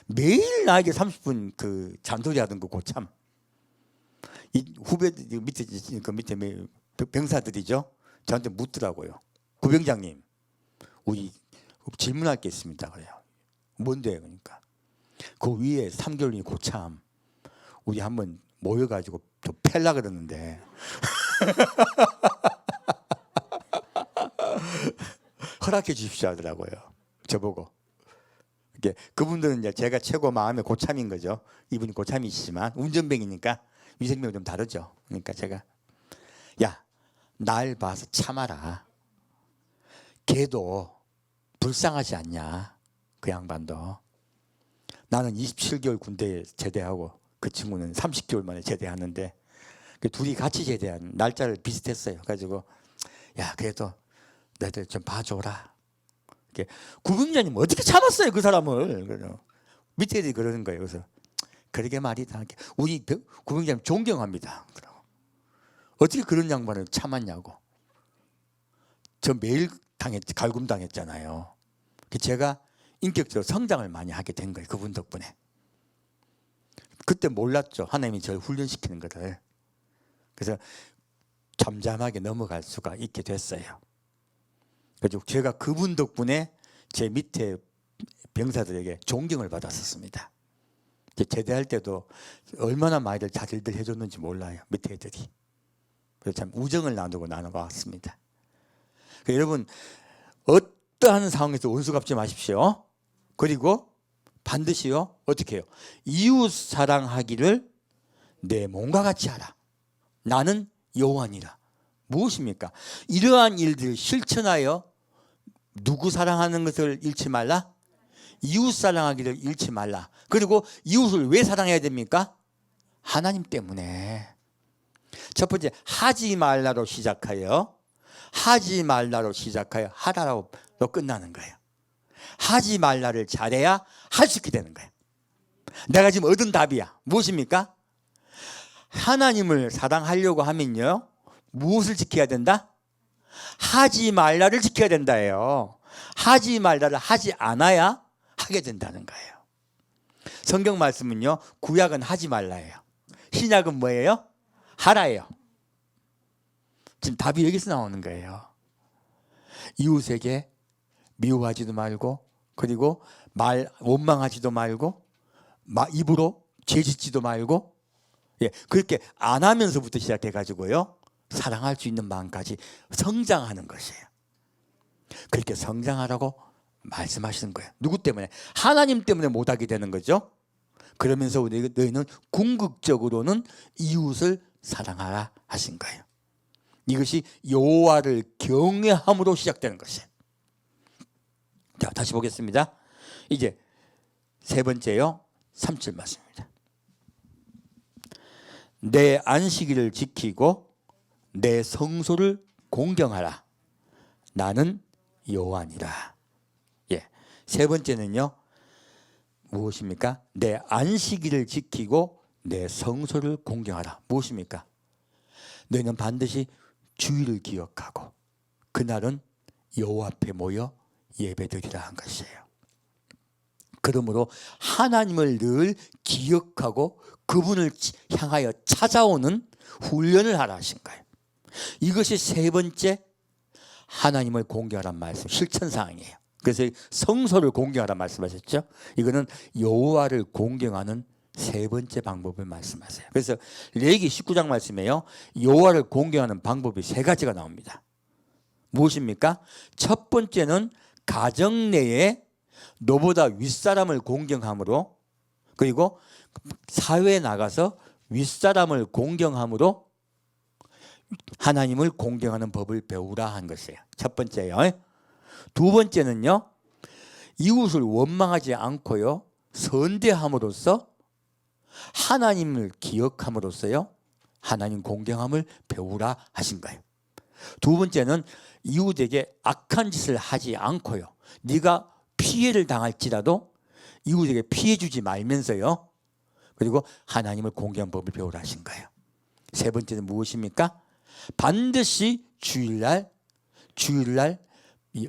매일 나에게 30분 그 잔소리 하던 그 고참, 이 후배들 밑에 병사들이죠. 저한테 묻더라고요. 구병장님, 우리 질문할 게 있습니다. 그래요. 뭔데? 그러니까 그 위에 3개월이 고참, 우리 한번 모여가지고 좀 팰라 그러는데 허락해 주십시오 하더라고요. 저보고. 이게 그분들은 이제 제가 최고 마음의 고참인 거죠. 이분이 고참이시지만 운전병이니까 위생병은 좀 다르죠. 그러니까 제가, 야, 날 봐서 참아라. 걔도 불쌍하지 않냐, 그 양반도. 나는 27개월 군대에 제대하고 그 친구는 30개월 만에 제대하는데 그 둘이 같이 제대한 날짜를 비슷했어요. 가지고 야, 그래도 너희들 좀 봐줘라. 구병장님 어떻게 참았어요 그 사람을. 밑에 애들이 그러는 거예요. 그래서 그러게 말이다. 우리 구병장님 존경합니다. 어떻게 그런 양반을 참았냐고. 저 매일 갈굼당했잖아요. 제가 인격적으로 성장을 많이 하게 된 거예요. 그분 덕분에. 그때 몰랐죠. 하나님이 저를 훈련시키는 것을. 그래서 잠잠하게 넘어갈 수가 있게 됐어요. 그래서 제가 그분 덕분에 제 밑에 병사들에게 존경을 받았었습니다. 제대할 때도 얼마나 많이들 자질들 해줬는지 몰라요. 밑에 애들이. 그래서 참 우정을 나누고 왔습니다. 여러분, 어떠한 상황에서 원수 갚지 마십시오. 그리고 반드시요, 어떻게 해요? 이웃 사랑하기를 내 몸과 같이 하라. 나는 여호와니라. 무엇입니까? 이러한 일들을 실천하여 누구 사랑하는 것을 잃지 말라? 이웃 사랑하기를 잃지 말라. 그리고 이웃을 왜 사랑해야 됩니까? 하나님 때문에. 첫 번째, 하지 말라로 시작하여 하라로 끝나는 거예요. 하지 말라를 잘해야 할 수 있게 되는 거예요. 내가 지금 얻은 답이야. 무엇입니까? 하나님을 사랑하려고 하면요, 무엇을 지켜야 된다? 하지 말라를 지켜야 된다예요. 하지 말라를 하지 않아야 하게 된다는 거예요. 성경 말씀은요, 구약은 하지 말라예요. 신약은 뭐예요? 하라예요. 지금 답이 여기서 나오는 거예요. 이웃에게 미워하지도 말고, 그리고 원망하지도 말고, 입으로 죄짓지도 말고, 그렇게 안 하면서부터 시작해가지고요, 사랑할 수 있는 마음까지 성장하는 것이에요. 그렇게 성장하라고 말씀하시는 거예요. 누구 때문에? 하나님 때문에 못하게 되는 거죠. 그러면서 너희는 궁극적으로는 이웃을 사랑하라 하신 거예요. 이것이 여호와를 경외함으로 시작되는 것이에요. 자, 다시 보겠습니다. 이제 세 번째요, 3절 말씀입니다. 내 안식일을 지키고 내 성소를 공경하라. 나는 여호와니라. 예, 세 번째는요, 무엇입니까? 내 안식일을 지키고 내 성소를 공경하라. 무엇입니까? 너희는 반드시 주일을 기억하고 그날은 여호와 앞에 모여 예배드리라 한 것이에요. 그러므로 하나님을 늘 기억하고 그분을 향하여 찾아오는 훈련을 하라 하신 거예요. 이것이 세 번째 하나님을 공경하라는 말씀, 실천사항이에요. 그래서 성소를 공경하라는 말씀하셨죠. 이거는 여호와를 공경하는 세 번째 방법을 말씀하세요. 그래서 레위기 19장 말씀에요, 여호와를 공경하는 방법이 세 가지가 나옵니다. 무엇입니까? 첫 번째는 가정 내에 너보다 윗사람을 공경함으로, 그리고 사회에 나가서 윗사람을 공경함으로 하나님을 공경하는 법을 배우라 한 것이에요. 첫 번째요. 두 번째는요, 이웃을 원망하지 않고요, 선대함으로써 하나님을 기억함으로써요, 하나님 공경함을 배우라 하신 거예요. 두 번째는 이웃에게 악한 짓을 하지 않고요, 네가 피해를 당할지라도 이웃에게 피해 주지 말면서요, 그리고 하나님을 공경하는 법을 배우라 하신 거예요. 세 번째는 무엇입니까? 반드시 주일날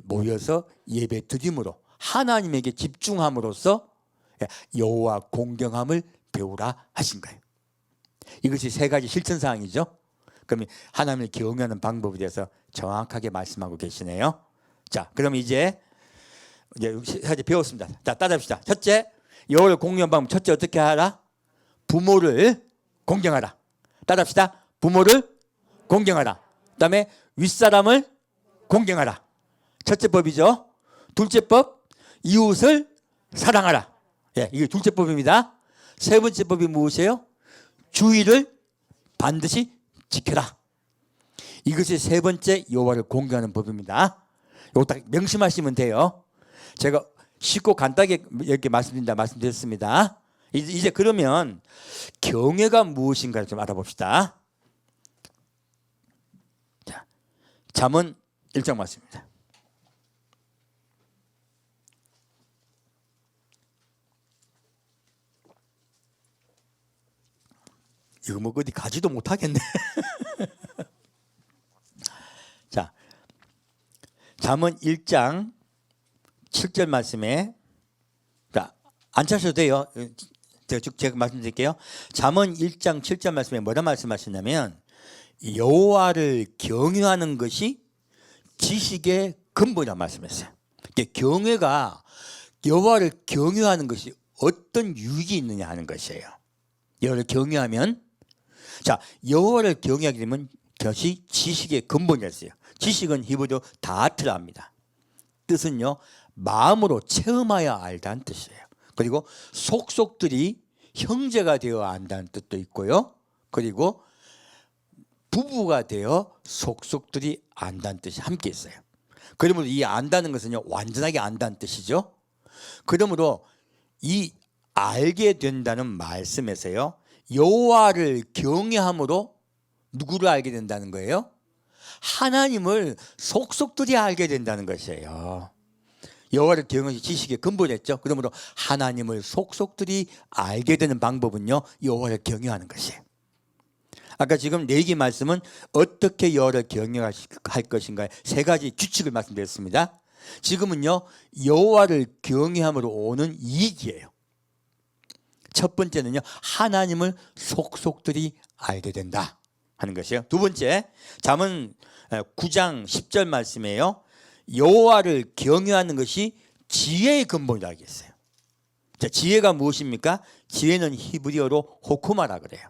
모여서 예배 드림으로 하나님에게 집중함으로써 여호와 공경함을 배우라 하신 거예요. 이것이 세 가지 실천사항이죠. 그럼 하나님을 경외하는 방법에 대해서 정확하게 말씀하고 계시네요. 자, 그럼 이제 배웠습니다. 자, 따라합시다. 첫째, 여호와를 공경하는 방법. 첫째, 어떻게 하라? 부모를 공경하라. 따라합시다. 부모를 공경하라. 그다음에 윗사람을 공경하라. 첫째 법이죠. 둘째 법, 이웃을 사랑하라. 예, 이게 둘째 법입니다. 세 번째 법이 무엇이에요? 주의를 반드시 지켜라. 이것이 세 번째 여호와를 공경하는 법입니다. 이거 딱 명심하시면 돼요. 제가 쉽고 간단하게 이렇게 말씀드렸습니다. 이제 그러면 경외가 무엇인가를 좀 알아봅시다. 자, 잠언 1장 말씀입니다. 이거 뭐 어디 가지도 못하겠네. 자, 잠언 1장 7절 말씀에, 그러니까 안 차셔도 돼요. 제가 말씀드릴게요. 잠언 1장 7절 말씀에 뭐라 말씀하시냐면, 여호와를 경외하는 것이 지식의 근본이라고 말씀했어요. 경외가, 여호와를 경외하는 것이 어떤 유익이 있느냐 하는 것이에요. 여호와를 경외하면, 자, 여호와를 경외하게 되면 그것이 지식의 근본이었어요. 지식은 히브리어 다트라 합니다. 뜻은요, 마음으로 체험하여 알다는 뜻이에요. 그리고 속속들이 형제가 되어 안다는 뜻도 있고요, 그리고 부부가 되어 속속들이 안다는 뜻이 함께 있어요. 그러므로 이 안다는 것은요, 완전하게 안다는 뜻이죠. 그러므로 이 알게 된다는 말씀에서요, 여호와를 경외함으로 누구를 알게 된다는 거예요? 하나님을 속속들이 알게 된다는 것이에요. 여호와를 경외하는 지식의 근본이었죠. 그러므로 하나님을 속속들이 알게 되는 방법은요, 여호와를 경외하는 것이에요. 아까 지금 레위기 말씀은 어떻게 여호와를 경외할 것인가 세 가지 규칙을 말씀드렸습니다. 지금은요, 여호와를 경외함으로 오는 이익이에요. 첫 번째는요, 하나님을 속속들이 알게 된다 하는 것이에요. 두 번째, 잠언 9장 10절 말씀이에요. 여호와를 경외하는 것이 지혜의 근본이라고 했어요. 자, 지혜가 무엇입니까? 지혜는 히브리어로 호크마라 그래요.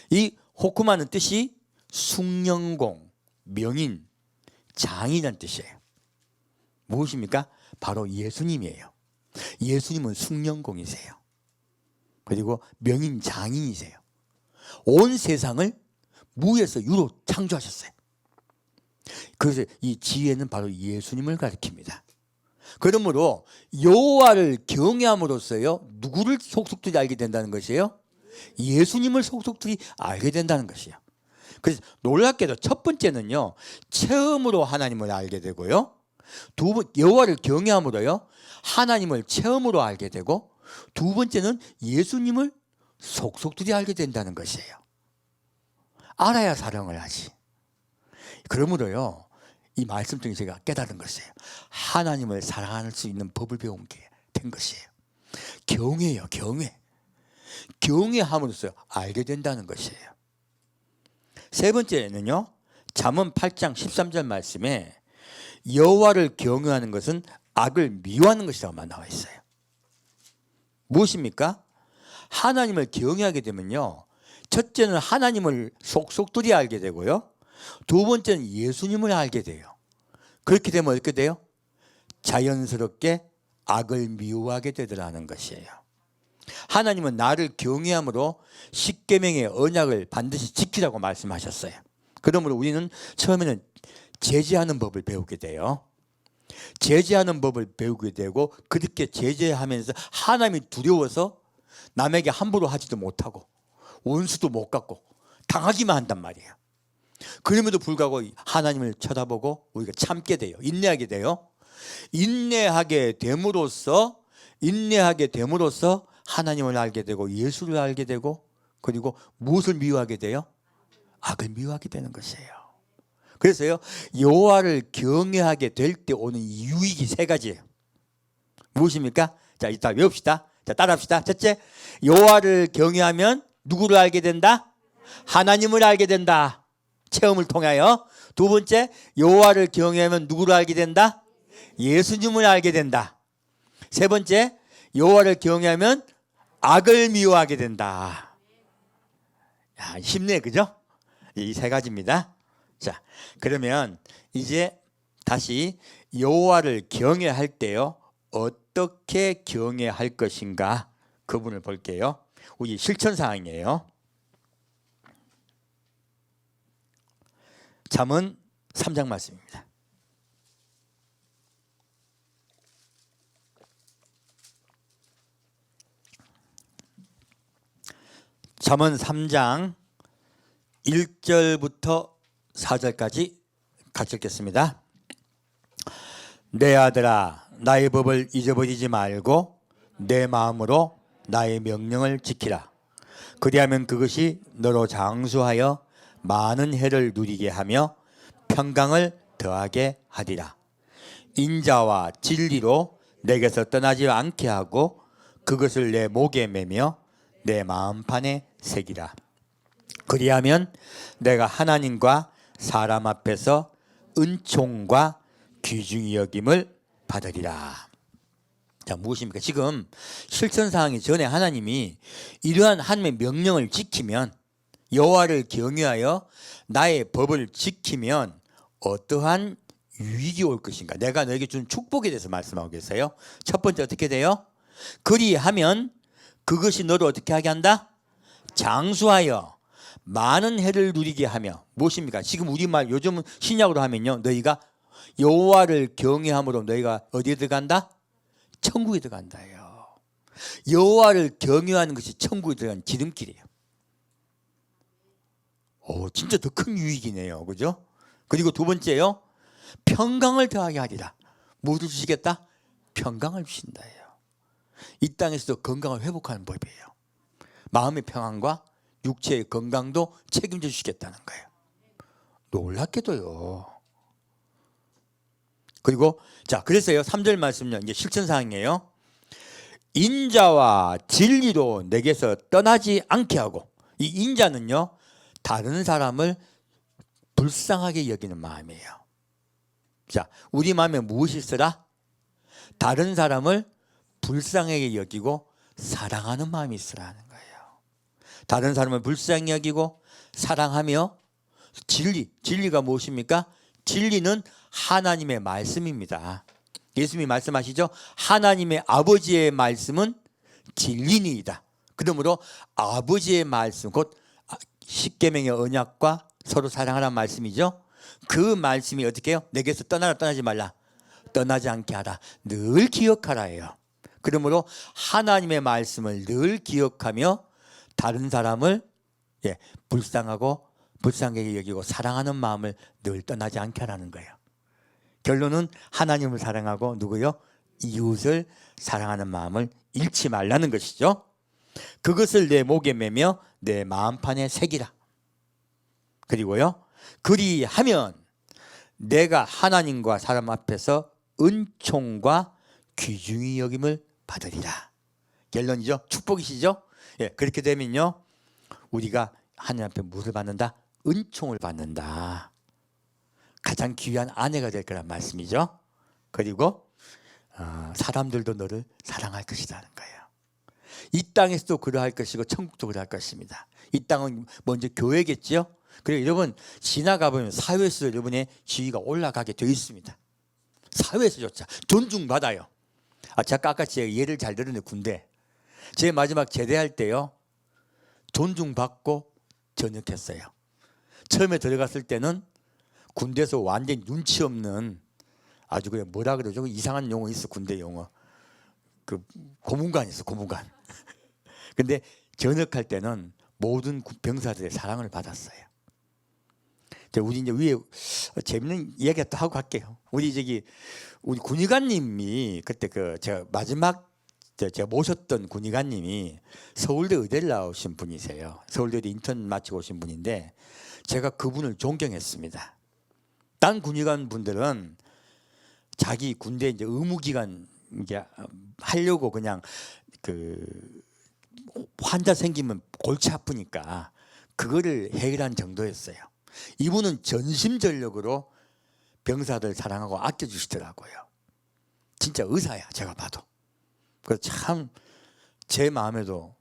이 호크마는 뜻이 숭령공, 명인, 장이라는 뜻이에요. 무엇입니까? 바로 예수님이에요. 예수님은 숭령공이세요. 그리고 명인 장인이세요. 온 세상을 무에서 유로 창조하셨어요. 그래서 이 지혜는 바로 예수님을 가리킵니다. 그러므로 여호와를 경외함으로써요, 누구를 속속들이 알게 된다는 것이에요? 예수님을 속속들이 알게 된다는 것이에요. 그래서 놀랍게도 첫 번째는요, 체험으로 하나님을 알게 되고요, 두 번 여호와를 경외함으로요 하나님을 체험으로 알게 되고, 두 번째는 예수님을 속속들이 알게 된다는 것이에요. 알아야 사랑을 하지. 그러므로요, 이 말씀 중에 제가 깨달은 것이에요. 하나님을 사랑할 수 있는 법을 배운 게 된 것이에요. 경외요, 경외. 경외함으로써 알게 된다는 것이에요. 세 번째는요, 잠언 8장 13절 말씀에 여호와를 경외하는 것은 악을 미워하는 것이라고 나와 있어요. 무엇입니까? 하나님을 경외하게 되면요, 첫째는 하나님을 속속들이 알게 되고요, 두 번째는 예수님을 알게 돼요. 그렇게 되면 어떻게 돼요? 자연스럽게 악을 미워하게 되더라는 것이에요. 하나님은 나를 경외함으로 십계명의 언약을 반드시 지키라고 말씀하셨어요. 그러므로 우리는 처음에는 제재하는 법을 배우게 돼요. 제재하는 법을 배우게 되고, 그렇게 제재하면서 하나님이 두려워서 남에게 함부로 하지도 못하고 원수도 못 갚고 당하기만 한단 말이에요. 그럼에도 불구하고 하나님을 쳐다보고 우리가 참게 돼요. 인내하게 돼요. 인내하게 됨으로써 하나님을 알게 되고 예수를 알게 되고, 그리고 무엇을 미워하게 돼요? 악을 미워하게 되는 것이에요. 그래서요, 여호와를 경외하게 될 때 오는 유익이 세 가지예요. 무엇입니까? 자, 이따 외웁시다. 자, 따라합시다. 첫째, 여호와를 경외하면 누구를 알게 된다? 하나님을 알게 된다. 체험을 통하여. 두 번째, 여호와를 경외하면 누구를 알게 된다? 예수님을 알게 된다. 세 번째, 여호와를 경외하면 악을 미워하게 된다. 야, 쉽네, 그죠? 이 세 가지입니다. 자, 그러면 이제 다시 여호와를 경외할 때요, 어떻게 경외할 것인가, 그 부분을 볼게요. 우리 실천 사항이에요. 잠언 3장 말씀입니다. 잠언 3장 1절부터 4절까지 같이 읽겠습니다. 내 아들아, 나의 법을 잊어버리지 말고 내 마음으로 나의 명령을 지키라. 그리하면 그것이 너로 장수하여 많은 해를 누리게 하며 평강을 더하게 하리라. 인자와 진리로 내게서 떠나지 않게 하고 그것을 내 목에 매며 내 마음판에 새기라. 그리하면 내가 하나님과 사람 앞에서 은총과 귀중히 여김을 받으리라. 자, 무엇입니까? 지금 실천사항이 전에 하나님이 이러한 하나님의 명령을 지키면, 여호와를 경외하여 나의 법을 지키면 어떠한 유익이 올 것인가, 내가 너에게 준 축복에 대해서 말씀하고 계세요. 첫 번째, 어떻게 돼요? 그리하면 그것이 너를 어떻게 하게 한다? 장수하여 많은 해를 누리게 하며. 무엇입니까? 지금 우리말 요즘은 신약으로 하면요, 너희가 여호와를 경외함으로 너희가 어디에 들어간다? 천국에 들어간다요. 여호와를 경외하는 것이 천국에 들어간 지름길이에요. 오, 진짜 더 큰 유익이네요, 그죠? 그리고 두 번째요, 평강을 더하게 하리라. 무엇을 주시겠다? 평강을 주신다예요. 이 땅에서도 건강을 회복하는 법이에요. 마음의 평안과 육체의 건강도 책임져 주시겠다는 거예요. 놀랍게도요. 그리고 자, 그래서요, 3절 말씀요, 이제 실천사항이에요. 인자와 진리로 내게서 떠나지 않게 하고. 이 인자는요, 다른 사람을 불쌍하게 여기는 마음이에요. 자, 우리 마음에 무엇이 있으라? 다른 사람을 불쌍하게 여기고 사랑하는 마음이 있으라는 거예요. 다른 사람을 불쌍히 여기고 사랑하며, 진리가 무엇입니까? 진리는 하나님의 말씀입니다. 예수님이 말씀하시죠. 하나님의 아버지의 말씀은 진리니이다. 그러므로 아버지의 말씀, 곧 십계명의 언약과 서로 사랑하라는 말씀이죠. 그 말씀이 어떻게 해요? 내게서 떠나라, 떠나지 말라. 떠나지 않게 하라. 늘 기억하라예요. 그러므로 하나님의 말씀을 늘 기억하며 다른 사람을 불쌍하고 불쌍하게 여기고 사랑하는 마음을 늘 떠나지 않게 하라는 거예요. 결론은 하나님을 사랑하고 누구요? 이웃을 사랑하는 마음을 잃지 말라는 것이죠. 그것을 내 목에 매며 내 마음판에 새기라. 그리고요, 그리하면 내가 하나님과 사람 앞에서 은총과 귀중히 여김을 받으리라. 결론이죠. 축복이시죠. 그렇게 되면요, 우리가 하나님 앞에 무엇을 받는다? 은총을 받는다. 가장 귀한 아내가 될 거란 말씀이죠. 그리고 사람들도 너를 사랑할 것이라는 거예요. 이 땅에서도 그러할 것이고 천국도 그러할 것입니다. 이 땅은 먼저 교회겠죠. 그리고 여러분 지나가 보면 사회에서 여러분의 지위가 올라가게 되어 있습니다. 사회에서조차 존중받아요. 제가 아까 제 예를 잘 들었는데 군대 제 마지막 제대할 때요, 존중받고 전역했어요. 처음에 들어갔을 때는 군대에서 완전히 눈치 없는 아주 그냥 뭐라 그러죠? 이상한 용어 있어. 군대 용어. 그 고문관 있어. 고문관. 근데 전역할 때는 모든 병사들의 사랑을 받았어요. 우리 이제 위에 재밌는 이야기 또 하고 갈게요. 우리 군의관님이 그때 제가 마지막 제가 모셨던 군의관님이 서울대 의대를 나오신 분이세요. 서울대 인턴 마치고 오신 분인데 제가 그분을 존경했습니다. 딴 군의관 분들은 자기 군대 이제 의무기간 이제 하려고 그냥 환자 생기면 골치 아프니까 그거를 해결한 정도였어요. 이분은 전심전력으로 병사들 사랑하고 아껴주시더라고요. 진짜 의사야, 제가 봐도. 그래서 참 제 마음에도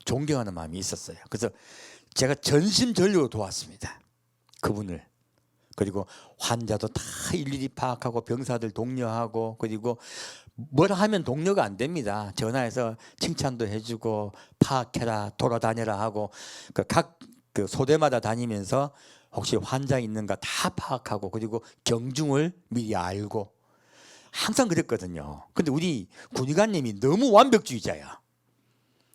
존경하는 마음이 있었어요. 그래서 제가 전심전력으로 도왔습니다, 그분을. 그리고 환자도 다 일일이 파악하고 병사들 독려하고, 그리고 뭐라 하면 독려가 안 됩니다. 전화해서 칭찬도 해주고 파악해라, 돌아다녀라 하고, 각 소대마다 다니면서 혹시 환자 있는가 다 파악하고, 그리고 경중을 미리 알고 항상 그랬거든요. 근데 우리 군의관님이 너무 완벽주의자야.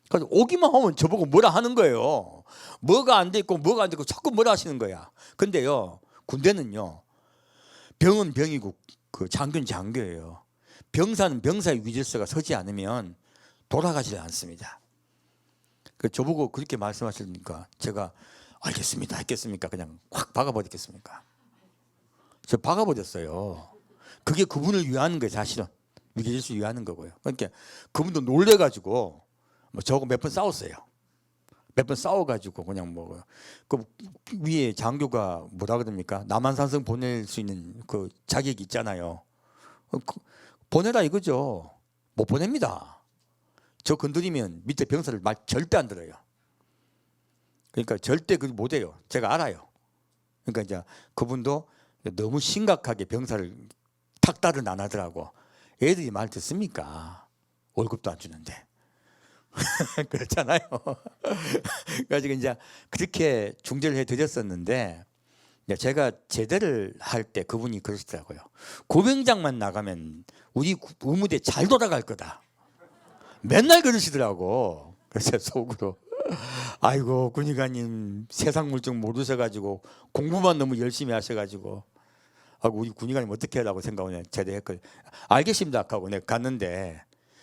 그래서 오기만 하면 저보고 뭐라 하는 거예요. 뭐가 안 돼 있고 뭐가 안 되고 자꾸 뭐라 하시는 거야. 근데요, 군대는요, 병은 병이고 장교는 장교예요. 병사는 병사의 위질서가 서지 않으면 돌아가지 않습니다. 저보고 그렇게 말씀하시니까 제가 알겠습니다 했겠습니까? 그냥 확 박아버리겠습니까? 저 박아버렸어요. 그게 그분을 위하는 거예요. 사실은 위기질서 위하는 거고요. 그러니까 그분도 놀래가지고 저하고 몇 번 싸웠어요. 몇 번 싸워가지고 그냥 그 위에 장교가 뭐라 그럽니까? 남한산성 보낼 수 있는 그 자격이 있잖아요. 보내라 이거죠. 못 보냅니다. 저 건드리면 밑에 병사를 말 절대 안 들어요. 그러니까 절대 그거 못해요. 제가 알아요. 그러니까 이제 그분도 너무 심각하게 병사를 탁달을 안 하더라고. 애들이 말 듣습니까? 월급도 안 주는데. 그렇잖아요. 그래가지고 이제 그렇게 중재를 해드렸었는데, 제가 제대를 할 때 그분이 그러시더라고요. 고병장만 나가면 우리 의무대 잘 돌아갈 거다. 맨날 그러시더라고. 그래서 속으로 아이고 군의관님 세상 물정 모르셔가지고 공부만 너무 열심히 하셔가지고 우리 군의관님 어떻게 하라고 생각하냐 제대했거든요. 알겠습니다 하고 내가 갔는데,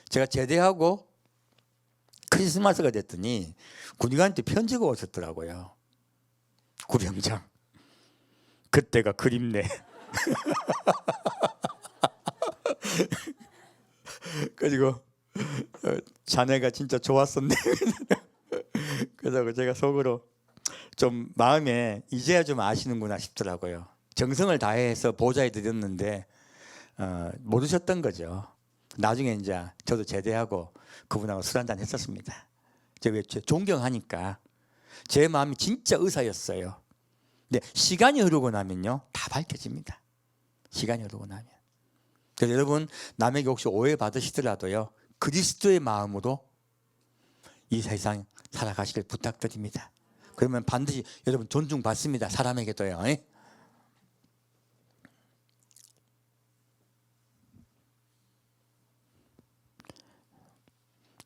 제가 제대하고 크리스마스가 됐더니 군의관한테 편지가 오셨더라고요. 구병장 그때가 그립네. 그리고 자네가 진짜 좋았었네. 그래서 제가 속으로 좀 마음에 이제야 좀 아시는구나 싶더라고요. 정성을 다해서 보좌해 드렸는데 모르셨던 거죠. 나중에 이제 저도 제대하고 그분하고 술 한잔 했었습니다. 제가 존경하니까. 제 마음이 진짜 의사였어요. 근데 시간이 흐르고 나면요 다 밝혀집니다. 시간이 흐르고 나면. 그래서 여러분 남에게 혹시 오해받으시더라도요, 그리스도의 마음으로 이 세상 살아가시길 부탁드립니다. 그러면 반드시 여러분 존중받습니다. 사람에게도요.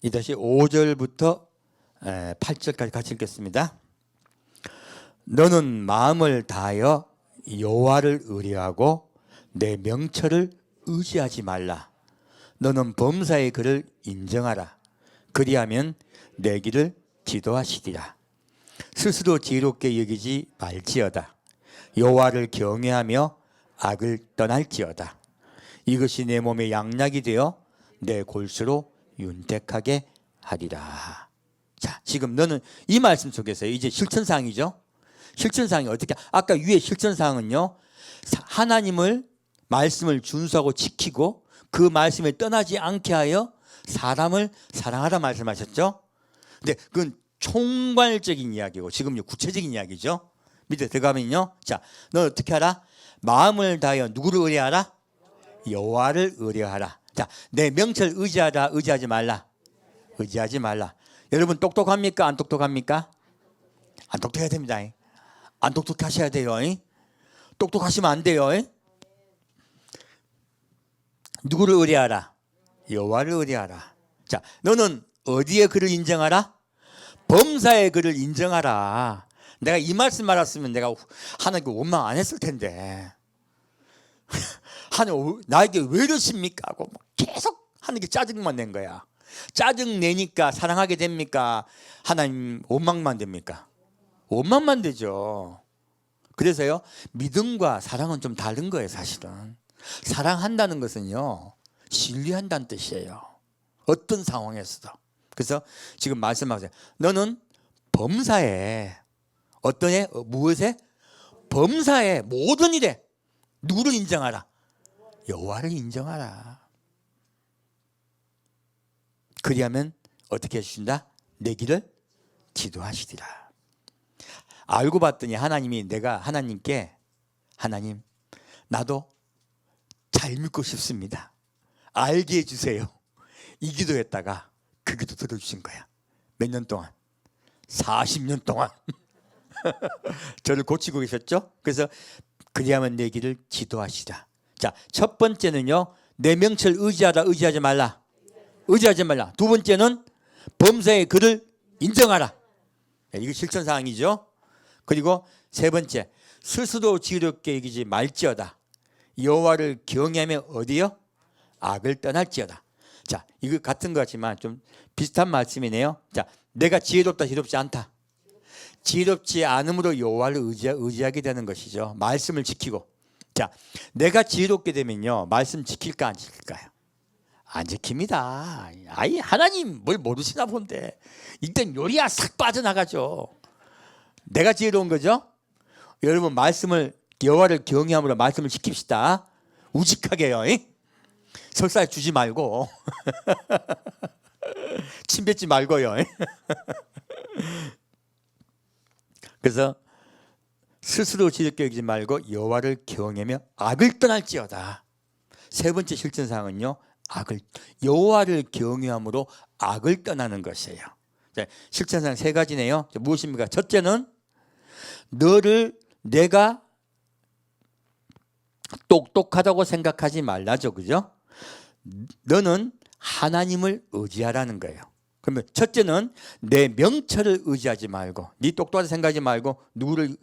이 다시 5절부터 8절까지 같이 읽겠습니다. 너는 마음을 다하여 여호와를 의뢰하고 내 명철을 의지하지 말라. 너는 범사의 그를 인정하라. 그리하면 내 길을 지도하시리라. 스스로 지혜롭게 여기지 말지어다. 여호와를 경외하며 악을 떠날지어다. 이것이 내 몸의 양약이 되어 내 골수로 윤택하게 하리라. 자, 지금 너는 이 말씀 속에서 이제 실천사항이죠. 실천사항이 어떻게, 아까 위에 실천사항은요, 하나님을 말씀을 준수하고 지키고 그 말씀에 떠나지 않게 하여 사람을 사랑하라 말씀하셨죠. 근데 그건 총괄적인 이야기고 지금 구체적인 이야기죠. 밑에 들어가면요, 자, 너 어떻게 하라? 마음을 다하여 누구를 의뢰하라? 여호와를 의뢰하라. 자, 내 명철 의지하라. 의지하지 말라. 의지하지 말라. 여러분 똑똑합니까? 안 똑똑합니까? 안 똑똑해야 됩니다. 안 똑똑하셔야 돼요. 똑똑하시면 안 돼요. 누구를 의뢰하라? 여호와를 의뢰하라. 자, 너는 어디에 그를 인정하라? 범사의 그를 인정하라. 내가 이 말씀 알았으면 내가 하나님께 원망 안 했을 텐데. 하나님 나에게 왜 이러십니까? 하고 계속 하나님께 짜증만 낸 거야. 짜증 내니까 사랑하게 됩니까? 하나님 원망만 됩니까? 원망만 되죠. 그래서요, 믿음과 사랑은 좀 다른 거예요. 사실은 사랑한다는 것은요, 신뢰한다는 뜻이에요. 어떤 상황에서도. 그래서 지금 말씀하세요. 너는 범사에, 어떤 애, 무엇에? 범사에, 모든 일에 누구를 인정하라? 여호와를 인정하라. 그리하면 어떻게 해주신다? 내 길을 지도하시리라. 알고 봤더니 하나님이, 내가 하나님께, 하나님 나도 잘 믿고 싶습니다. 알게 해주세요. 이 기도했다가 그 기도 들어주신 거야. 몇 년 동안? 40년 동안 저를 고치고 계셨죠. 그래서 그리하면 내 길을 지도하시라. 자, 첫 번째는요, 내 명철 의지하라. 의지하지 말라. 의지하지 말라. 두 번째는 범사의 그를 인정하라. 이게 실천사항이죠. 그리고 세 번째, 스스로 지혜롭게 여기지 말지어다. 여호와를 경외하며 어디요? 악을 떠날지어다. 자, 이거 같은 것 같지만 좀 비슷한 말씀이네요. 자, 내가 지혜롭다, 지혜롭지 않다. 지혜롭지 않음으로 여호와를 의지하게 되는 것이죠. 말씀을 지키고. 자, 내가 지혜롭게 되면요, 말씀 지킬까 안 지킬까요? 안 지킵니다. 아이, 하나님 뭘 모르시나 본데. 일단 요리야 싹 빠져나가죠. 내가 지혜로운 거죠. 여러분 말씀을, 여호와를 경외함으로 말씀을 지킵시다. 우직하게요. 설사 주지 말고 침 뱉지 말고요. 그래서 스스로 지혜롭게 여기지 말고 여호와를 경외하며 악을 떠날지어다. 세 번째 실천사항은요, 악을, 여호와를 경외함으로 악을 떠나는 것이에요. 실천사항 세 가지네요. 무엇입니까? 첫째는 너를 내가 똑똑하다고 생각하지 말라죠. 그죠? 너는 하나님을 의지하라는 거예요. 그러면 첫째는 내 명철을 의지하지 말고, 네 똑똑하다 생각하지 말고 누구를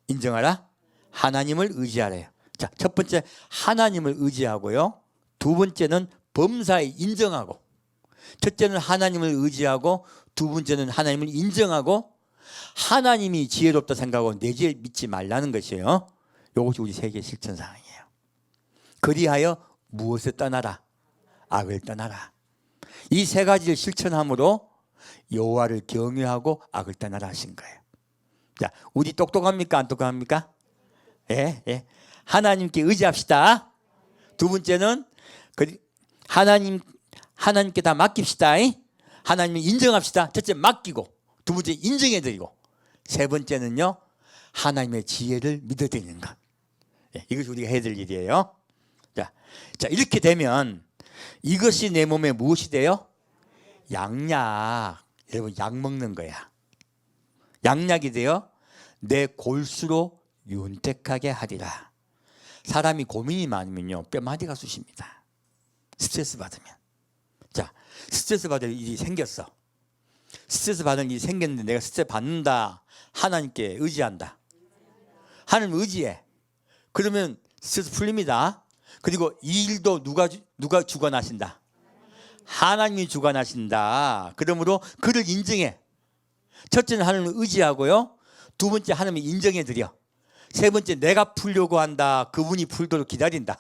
인정하라? 하나님을 의지하래요. 자, 첫 번째 하나님을 의지하고요. 두 번째는 범사에 인정하고. 첫째는 하나님을 의지하고, 두 번째는 하나님을 인정하고, 하나님이 지혜롭다 생각하고 내 지혜 믿지 말라는 것이에요. 이것이 우리 세계 실천사항이에요. 그리하여 무엇을 떠나라? 악을 떠나라. 이 세 가지를 실천함으로 여호와를 경외하고 악을 떠나라 하신 거예요. 자, 우리 똑똑합니까? 안 똑똑합니까? 예, 예. 하나님께 의지합시다. 두 번째는 하나님께 다 맡깁시다. 하나님을 인정합시다. 첫째 맡기고, 두 번째 인정해드리고, 세 번째는요, 하나님의 지혜를 믿어드리는 것. 예, 이것이 우리가 해야 될 일이에요. 자, 이렇게 되면 이것이 내 몸에 무엇이 돼요? 양약. 여러분, 약 먹는 거야. 양약이 되어 내 골수로 윤택하게 하리라. 사람이 고민이 많으면요, 뼈마디가 쑤십니다. 스트레스 받으면. 자, 스트레스 받을 일이 생겼어. 스트레스 받는 일이 생겼는데 내가 스트레스 받는다. 하나님께 의지한다. 하나님 의지해. 그러면 스트레스 풀립니다. 그리고 이 일도 누가 주관하신다? 하나님이 주관하신다. 그러므로 그를 인정해. 첫째는 하나님을 의지하고요. 두 번째 하나님을 인정해 드려. 세 번째 내가 풀려고 한다. 그분이 풀도록 기다린다.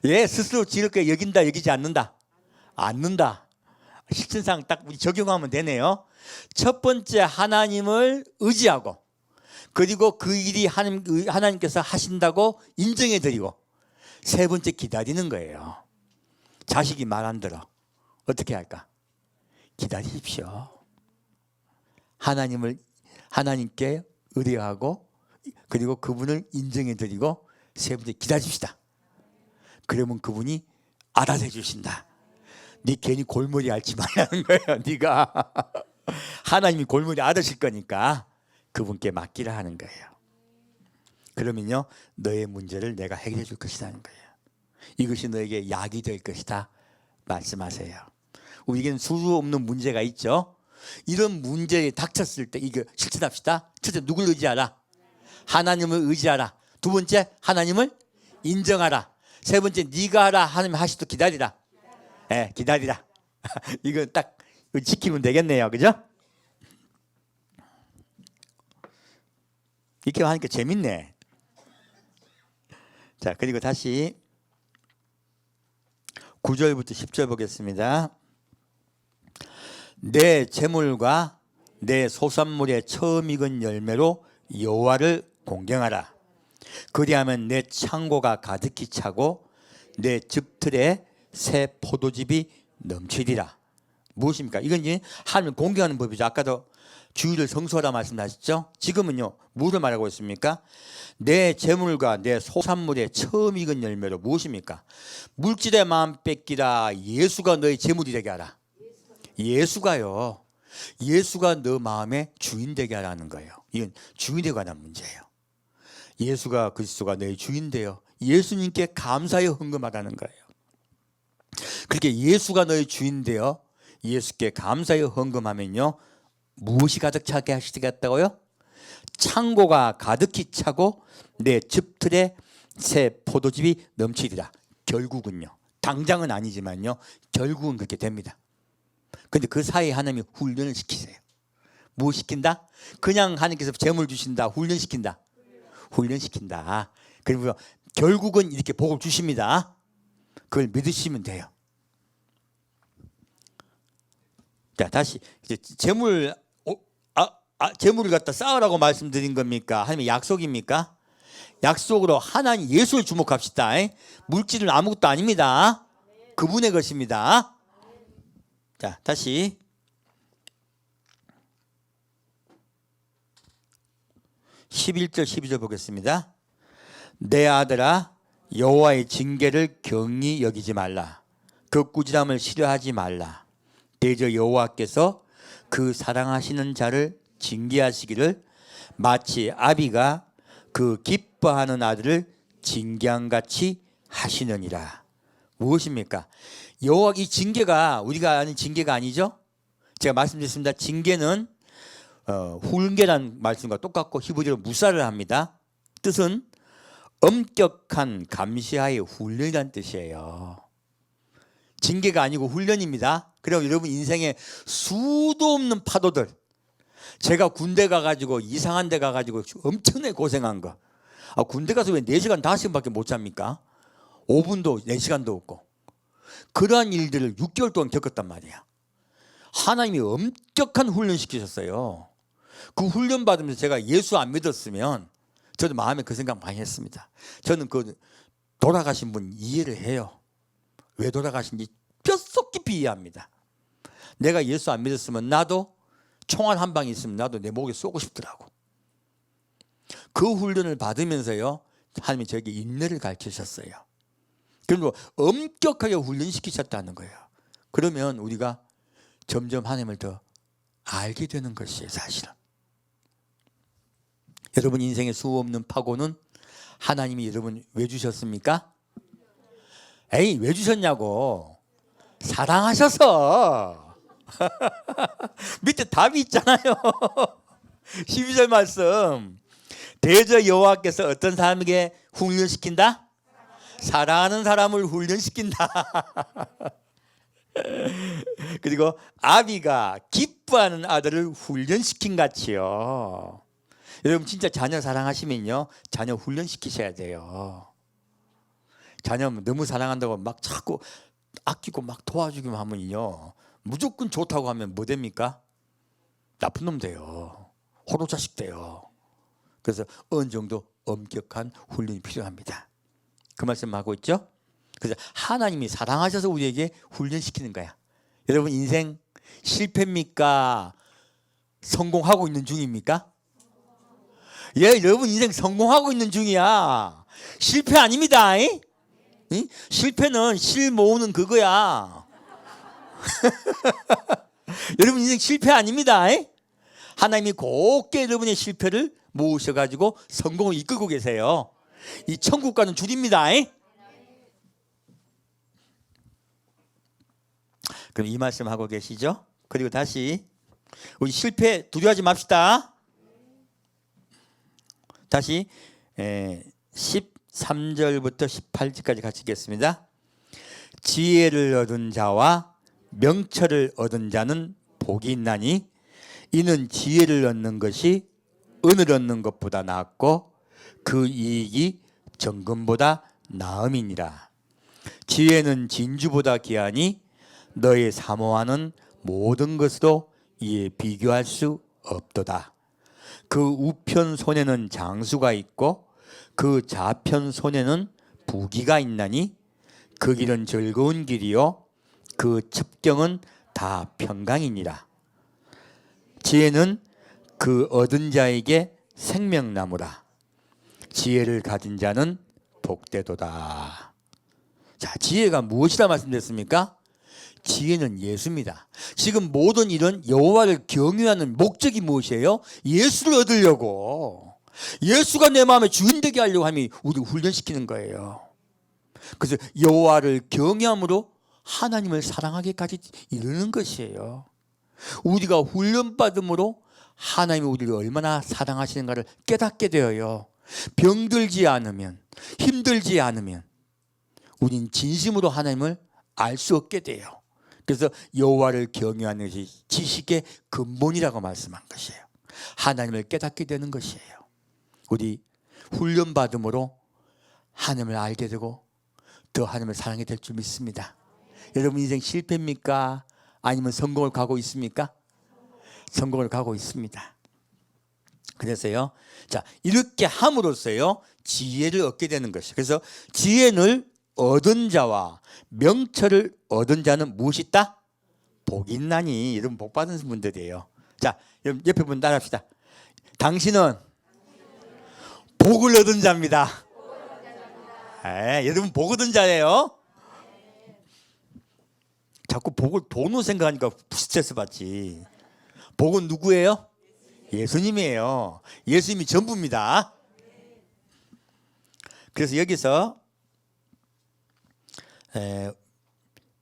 예, 스스로 지렇게 여긴다, 여기지 않는다. 않는다. 실천상 딱 적용하면 되네요. 첫 번째 하나님을 의지하고, 그리고 그 일이 하나님께서 하신다고 인정해 드리고, 세 번째 기다리는 거예요. 자식이 말 안 들어. 어떻게 할까? 기다리십시오. 하나님께 의뢰하고, 그리고 그분을 인정해 드리고, 세 번째 기다립시다. 그러면 그분이 알아서 해주신다. 네 괜히 골머리 앓지 말라는 거예요. 네가 하나님이 골머리 앓으실 거니까 그분께 맡기라 하는 거예요. 그러면요, 너의 문제를 내가 해결해 줄 것이라는 거예요. 이것이 너에게 약이 될 것이다 말씀하세요. 우리에게는 수도 없는 문제가 있죠. 이런 문제에 닥쳤을 때 이거 실천합시다. 첫째, 누굴 의지하라? 하나님을 의지하라. 두 번째, 하나님을 인정하라. 세 번째, 네가 하라. 하나님 하시도록 기다리라. 예, 기다리라. 이거 딱 지키면 되겠네요. 그죠? 이렇게 하니까 재밌네. 자, 그리고 다시 9절부터 10절 보겠습니다. 내 재물과 내 소산물의 처음 익은 열매로 여호와를 공경하라. 그리하면 내 창고가 가득히 차고 내 즙틀에 새 포도즙이 넘치리라. 무엇입니까? 이건 이제 하나님을 공경하는 법이죠. 아까도 주의를 성소하라 말씀하셨죠. 지금은요, 무엇을 말하고 있습니까? 내 재물과 내 소산물의 처음 익은 열매로 무엇입니까? 물질의 마음 뺏기라. 예수가 너의 재물이 되게 하라. 예수가요, 예수가 너 마음의 주인 되게 하라는 거예요. 이건 주인에 관한 문제예요. 예수가 그리스도가 너의 주인 되어 예수님께 감사하여 헌금하라는 거예요. 그렇게 예수가 너의 주인 되어 예수께 감사하여 헌금하면요, 무엇이 가득 차게 하시겠다고요? 창고가 가득히 차고 내 즙틀에 새 포도즙이 넘치리라. 결국은요, 당장은 아니지만요, 결국은 그렇게 됩니다. 근데 그 사이에 하나님이 훈련을 시키세요. 무엇 시킨다? 그냥 하나님께서 재물 주신다. 훈련시킨다. 훈련시킨다. 그리고 결국은 이렇게 복을 주십니다. 그걸 믿으시면 돼요. 자, 다시 이제 재물을 갖다 쌓으라고 말씀드린 겁니까? 아니면 약속입니까? 약속으로 하나님 예수를 주목합시다. 물질은 아무것도 아닙니다. 그분의 것입니다. 자, 다시 11절 12절 보겠습니다. 내 아들아, 여호와의 징계를 경히 여기지 말라. 그 꾸지람을 싫어하지 말라. 대저 여호와께서 그 사랑하시는 자를 징계하시기를 마치 아비가 그 기뻐하는 아들을 징계함같이 하시느니라. 무엇입니까? 여호와, 이 징계가 우리가 아는 징계가 아니죠. 제가 말씀드렸습니다. 징계는 훈계란 말씀과 똑같고 히브리어로 무사를 합니다. 뜻은 엄격한 감시하의 훈련이란 뜻이에요. 징계가 아니고 훈련입니다. 그리고 여러분 인생에 수도 없는 파도들, 제가 군대 가가지고 이상한 데 가가지고 엄청나게 고생한 거. 군대 가서 왜 4시간 5시간밖에 못 잡니까? 5분도 4시간도 없고. 그러한 일들을 6개월 동안 겪었단 말이야. 하나님이 엄격한 훈련 시키셨어요. 그 훈련 받으면서 제가 예수 안 믿었으면 저도 마음에 그 생각 많이 했습니다. 저는 그 돌아가신 분 이해를 해요. 왜 돌아가신지 뼛속 깊이 이해합니다. 내가 예수 안 믿었으면 나도 총알 한 방이 있으면 나도 내 목에 쏘고 싶더라고. 그 훈련을 받으면서요, 하나님이 저에게 인내를 가르치셨어요. 그리고 엄격하게 훈련시키셨다는 거예요. 그러면 우리가 점점 하나님을 더 알게 되는 것이에요, 사실은. 여러분 인생의 수없는 파고는 하나님이 여러분 왜 주셨습니까? 에이, 왜 주셨냐고. 사랑하셔서. 밑에 답이 있잖아요. 12절 말씀. 대저 여호와께서 어떤 사람에게 훈련시킨다? 사랑하는 사람을 훈련시킨다. 그리고 아비가 기뻐하는 아들을 훈련시킨 같이요. 여러분 진짜 자녀 사랑하시면요, 자녀 훈련시키셔야 돼요. 자녀 너무 사랑한다고 막 자꾸 아끼고 막 도와주기만 하면요, 무조건 좋다고 하면 뭐 됩니까? 나쁜 놈 돼요. 호로 자식 돼요. 그래서 어느 정도 엄격한 훈련이 필요합니다. 그 말씀하고 있죠? 그래서 하나님이 사랑하셔서 우리에게 훈련시키는 거야. 여러분 인생 실패입니까? 성공하고 있는 중입니까? 예, 여러분 인생 성공하고 있는 중이야. 실패 아닙니다. 응? 실패는 실 모으는 그거야. 여러분 인생 실패 아닙니다. 하나님이 곱게 여러분의 실패를 모으셔가지고 성공을 이끌고 계세요. 이 천국 가는 줄입니다. 그럼 이 말씀 하고 계시죠? 그리고 다시 우리 실패 두려워하지 맙시다. 다시 13절부터 18절까지 같이 읽겠습니다. 지혜를 얻은 자와 명철을 얻은 자는 복이 있나니 이는 지혜를 얻는 것이 은을 얻는 것보다 낫고 그 이익이 정금보다 나음이니라. 지혜는 진주보다 귀하니 너의 사모하는 모든 것으로 이에 비교할 수 없도다. 그 우편 손에는 장수가 있고 그 좌편 손에는 부귀가 있나니 그 길은 즐거운 길이요 그 첩경은 다 평강이니라. 지혜는 그 얻은 자에게 생명나무라. 지혜를 가진 자는 복되도다. 자, 지혜가 무엇이라 말씀드렸습니까? 지혜는 예수입니다. 지금 모든 일은 여호와를 경외하는 목적이 무엇이에요? 예수를 얻으려고. 예수가 내 마음에 주인 되게 하려고 하면 우리를 훈련시키는 거예요. 그래서 여호와를 경외함으로 하나님을 사랑하기까지 이르는 것이에요. 우리가 훈련받음으로 하나님이 우리를 얼마나 사랑하시는가를 깨닫게 되어요. 병들지 않으면, 힘들지 않으면 우린 진심으로 하나님을 알 수 없게 돼요. 그래서 여호와를 경외하는 것이 지식의 근본이라고 말씀한 것이에요. 하나님을 깨닫게 되는 것이에요. 우리 훈련받음으로 하나님을 알게 되고 더 하나님을 사랑하게 될 줄 믿습니다. 여러분 인생 실패입니까? 아니면 성공을 가고 있습니까? 성공을 가고 있습니다. 그래서요, 자, 이렇게 함으로써요 지혜를 얻게 되는 것이에요. 그래서 지혜를 얻은 자와 명철을 얻은 자는 무엇이 있다? 복이 있나니. 여러분 복 받은 분들이에요. 자, 여러분 옆에 분 따라합시다. 당신은 복을 얻은 자입니다. 여러분 복 얻은 자예요. 자꾸 복을 돈으로 생각하니까 스트레스 받지. 복은 누구예요? 예수님이에요. 예수님이 전부입니다. 그래서 여기서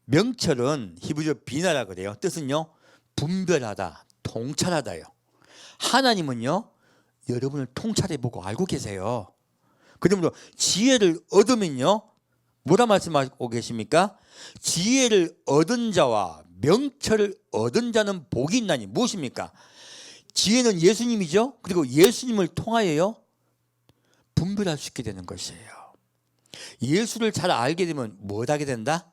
명철은 히브리어 비나라 그래요. 뜻은요 분별하다, 통찰하다요. 하나님은요 여러분을 통찰해보고 알고 계세요. 그러므로 지혜를 얻으면요 뭐라 말씀하고 계십니까? 지혜를 얻은 자와 명철을 얻은 자는 복이 있나니. 무엇입니까? 지혜는 예수님이죠. 그리고 예수님을 통하여요 분별할 수 있게 되는 것이에요. 예수를 잘 알게 되면 뭘 하게 된다?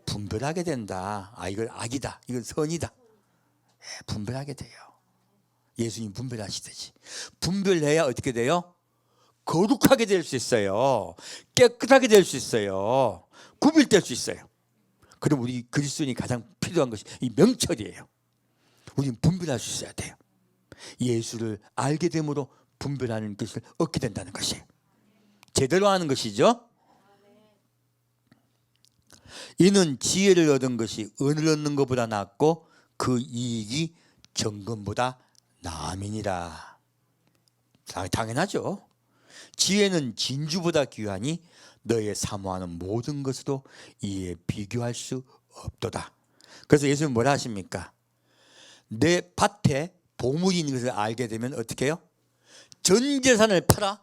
분별하게 된다. 아, 이건 악이다, 이건 선이다. 분별하게 돼요. 예수님 분별하시듯이. 분별해야 어떻게 돼요? 거룩하게 될 수 있어요. 깨끗하게 될 수 있어요. 구별될 수 있어요. 그럼 우리 그리스도인이 가장 필요한 것이 이 명철이에요. 우리는 분별할 수 있어야 돼요. 예수를 알게 됨으로 분별하는 것을 얻게 된다는 것이에요. 제대로 하는 것이죠. 이는 지혜를 얻은 것이 은을 얻는 것보다 낫고 그 이익이 정금보다 나음이니라. 당연하죠. 지혜는 진주보다 귀하니 너의 사모하는 모든 것으로 이에 비교할 수 없도다. 그래서 예수님은 뭐라 하십니까? 내 밭에 보물이 있는 것을 알게 되면 어떻게 해요? 전 재산을 팔아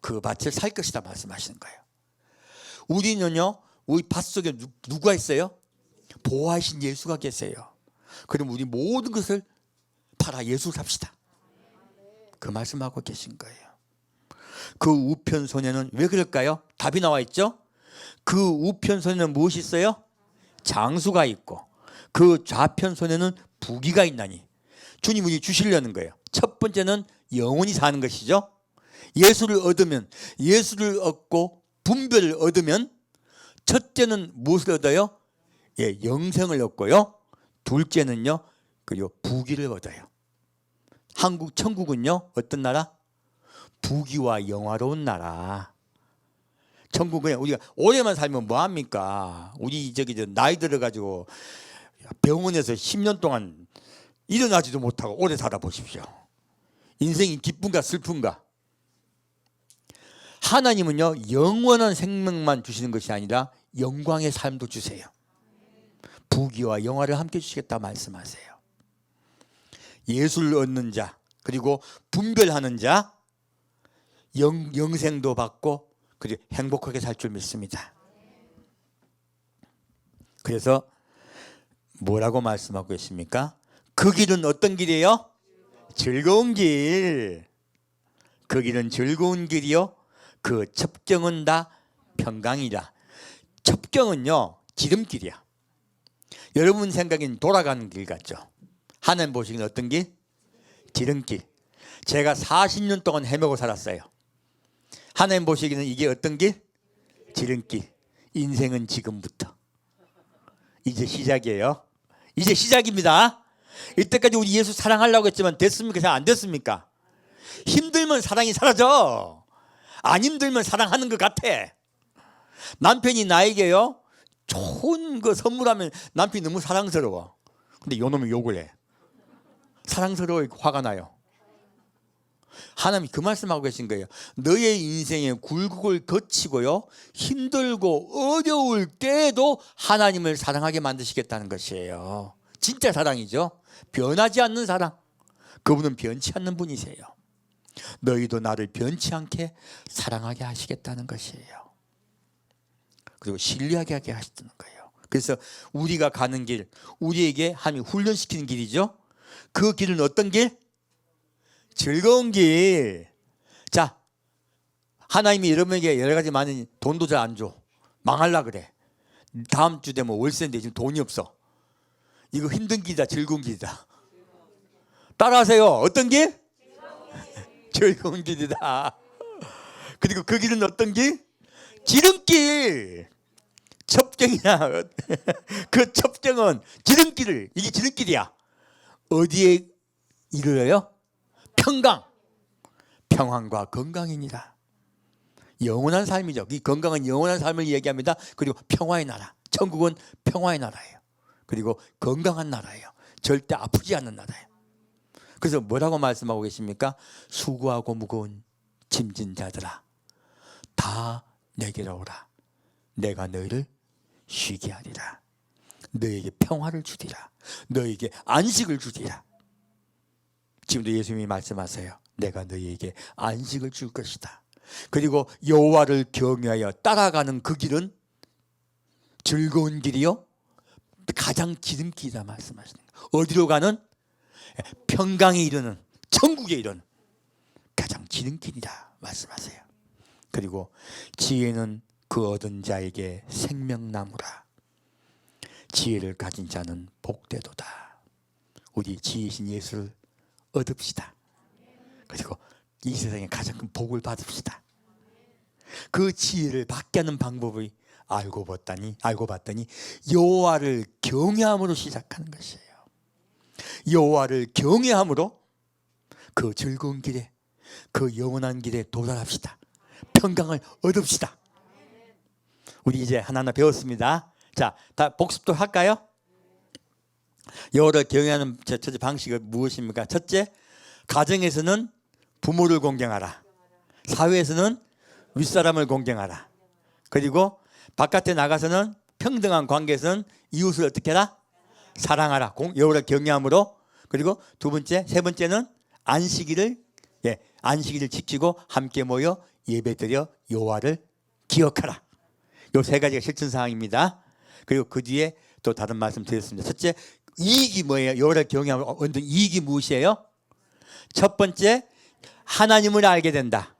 그 밭을 살 것이다 말씀하시는 거예요. 우리는요, 우리 밭 속에 누가 있어요? 보호하신 예수가 계세요. 그럼 우리 모든 것을 팔아 예수 삽시다. 그 말씀하고 계신 거예요. 그 우편손에는 왜 그럴까요? 답이 나와 있죠. 그 우편손에는 무엇이 있어요? 장수가 있고 그 좌편손에는 부귀가 있나니. 주님 우리 주시려는 거예요. 첫 번째는 영원히 사는 것이죠. 예수를 얻으면, 예수를 얻고 분별을 얻으면 첫째는 무엇을 얻어요? 예, 영생을 얻고요. 둘째는요, 그리고 부귀를 얻어요. 한국 천국은요 어떤 나라? 부귀와 영화로운 나라. 천국은 우리가 오래만 살면 뭐합니까? 우리 나이 들어가지고 병원에서 10년 동안 일어나지도 못하고 오래 살아 보십시오. 인생이 기쁜가 슬픈가? 하나님은요 영원한 생명만 주시는 것이 아니라 영광의 삶도 주세요. 부귀와 영화를 함께 주시겠다 말씀하세요. 예수를 얻는 자, 그리고 분별하는 자, 영생도 받고 그리고 행복하게 살 줄 믿습니다. 그래서 뭐라고 말씀하고 계십니까? 그 길은 어떤 길이에요? 즐거운 길. 그 길은 즐거운 길이요 그 첩경은 다 평강이라. 첩경은요 지름길이야. 여러분 생각엔 돌아가는 길 같죠? 하나님 보시기엔 어떤 길? 지름길. 제가 40년 동안 헤매고 살았어요. 하나님 보시기에는 이게 어떤 길? 지름길. 인생은 지금부터. 이제 시작이에요. 이제 시작입니다. 이때까지 우리 예수 사랑하려고 했지만 됐습니까? 잘 안 됐습니까? 힘들면 사랑이 사라져. 안 힘들면 사랑하는 것 같아. 남편이 나에게요 좋은 거 선물하면 남편이 너무 사랑스러워. 근데 요놈이 욕을 해. 사랑스러워 화가 나요. 하나님이 그 말씀하고 계신 거예요. 너의 인생의 굴곡을 거치고요 힘들고 어려울 때에도 하나님을 사랑하게 만드시겠다는 것이에요. 진짜 사랑이죠. 변하지 않는 사랑. 그분은 변치 않는 분이세요. 너희도 나를 변치 않게 사랑하게 하시겠다는 것이에요. 그리고 신뢰하게 하게 하시는 거예요. 그래서 우리가 가는 길, 우리에게 하나님이 훈련시키는 길이죠. 그 길은 어떤 길? 즐거운 길. 자, 하나님이 여러분에게 여러 가지 많은 돈도 잘 안 줘. 망할라 그래. 다음 주 되면 월세인데 지금 돈이 없어. 이거 힘든 길이다, 즐거운 길이다. 따라하세요. 어떤 길? 즐거운 길이다. 그리고 그 길은 어떤 길? 지름길. 첩경이야. 그 첩경은 지름길을, 이게 지름길이야. 어디에 이르러요? 평강. 평안과 건강입니다. 영원한 삶이죠. 이 건강은 영원한 삶을 얘기합니다. 그리고 평화의 나라. 천국은 평화의 나라예요. 그리고 건강한 나라예요. 절대 아프지 않는 나라예요. 그래서 뭐라고 말씀하고 계십니까? 수고하고 무거운 짐진 자들아 다 내게로 오라. 내가 너희를 쉬게 하리라. 너에게 평화를 주리라. 너에게 안식을 주리라. 지금도 예수님이 말씀하세요. 내가 너희에게 안식을 줄 것이다. 그리고 여호와를 경외하여 따라가는 그 길은 즐거운 길이요 가장 지름길이다 말씀하시는 거예요. 어디로 가는? 평강에 이르는, 천국에 이르는 가장 지름길이다 말씀하세요. 그리고 지혜는 그 얻은 자에게 생명나무라. 지혜를 가진 자는 복되도다. 우리 지혜신 예수를 얻읍시다. 그리고 이 세상에 가장 큰 복을 받읍시다. 그 지혜를 받게 하는 방법을 알고 봤더니 여호와를 경외함으로 시작하는 것이에요. 여호와를 경외함으로 그 즐거운 길에, 그 영원한 길에 도달합시다. 평강을 얻읍시다. 우리 이제 하나하나 배웠습니다. 자, 다 복습도 할까요? 여호와를 경외하는 첫째 방식은 무엇입니까? 첫째, 가정에서는 부모를 공경하라. 사회에서는 윗사람을 공경하라. 그리고 바깥에 나가서는 평등한 관계에서는 이웃을 어떻게 해라? 사랑하라. 여호와를 경외함으로. 그리고 두 번째, 세 번째는 안식일을 지키고 함께 모여 예배드려 여호와를 기억하라. 요 세 가지가 실천 사항입니다. 그리고 그 뒤에 또 다른 말씀 드렸습니다. 첫째, 이익이 뭐예요? 여호와를 경외함으로 얻는 이익이 무엇이에요? 첫 번째, 하나님을 알게 된다.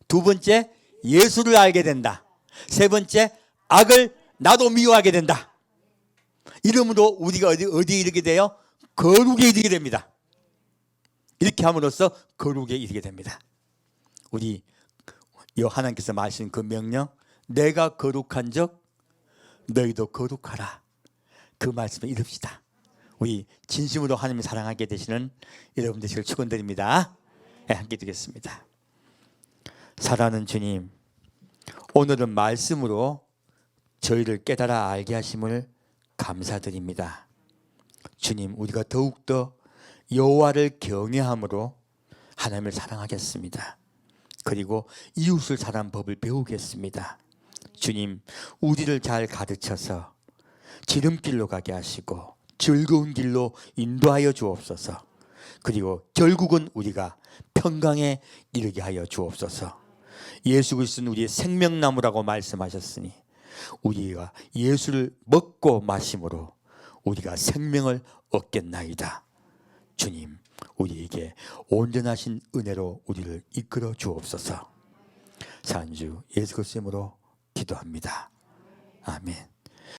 두 번째, 예수를 알게 된다. 세 번째, 악을 나도 미워하게 된다. 이러므로 우리가 어디에 이르게 돼요? 거룩에 이르게 됩니다. 이렇게 함으로써 거룩에 이르게 됩니다. 우리 하나님께서 말씀하신 그 명령, 내가 거룩한 적 너희도 거룩하라. 그 말씀을 이룹시다. 우리 진심으로 하나님을 사랑하게 되시는 여러분 되시길 축원드립니다. 네, 함께 드리겠습니다. 사랑하는 주님, 오늘은 말씀으로 저희를 깨달아 알게 하심을 감사드립니다. 주님, 우리가 더욱더 여호와를 경외함으로 하나님을 사랑하겠습니다. 그리고 이웃을 사랑하는 법을 배우겠습니다. 주님, 우리를 잘 가르쳐서 지름길로 가게 하시고 즐거운 길로 인도하여 주옵소서. 그리고 결국은 우리가 평강에 이르게 하여 주옵소서. 예수 그리스도는 우리의 생명나무라고 말씀하셨으니 우리가 예수를 먹고 마심으로 우리가 생명을 얻겠나이다. 주님, 우리에게 온전하신 은혜로 우리를 이끌어 주옵소서. 산주 예수 그리스도의 이름으로 기도합니다. 아멘.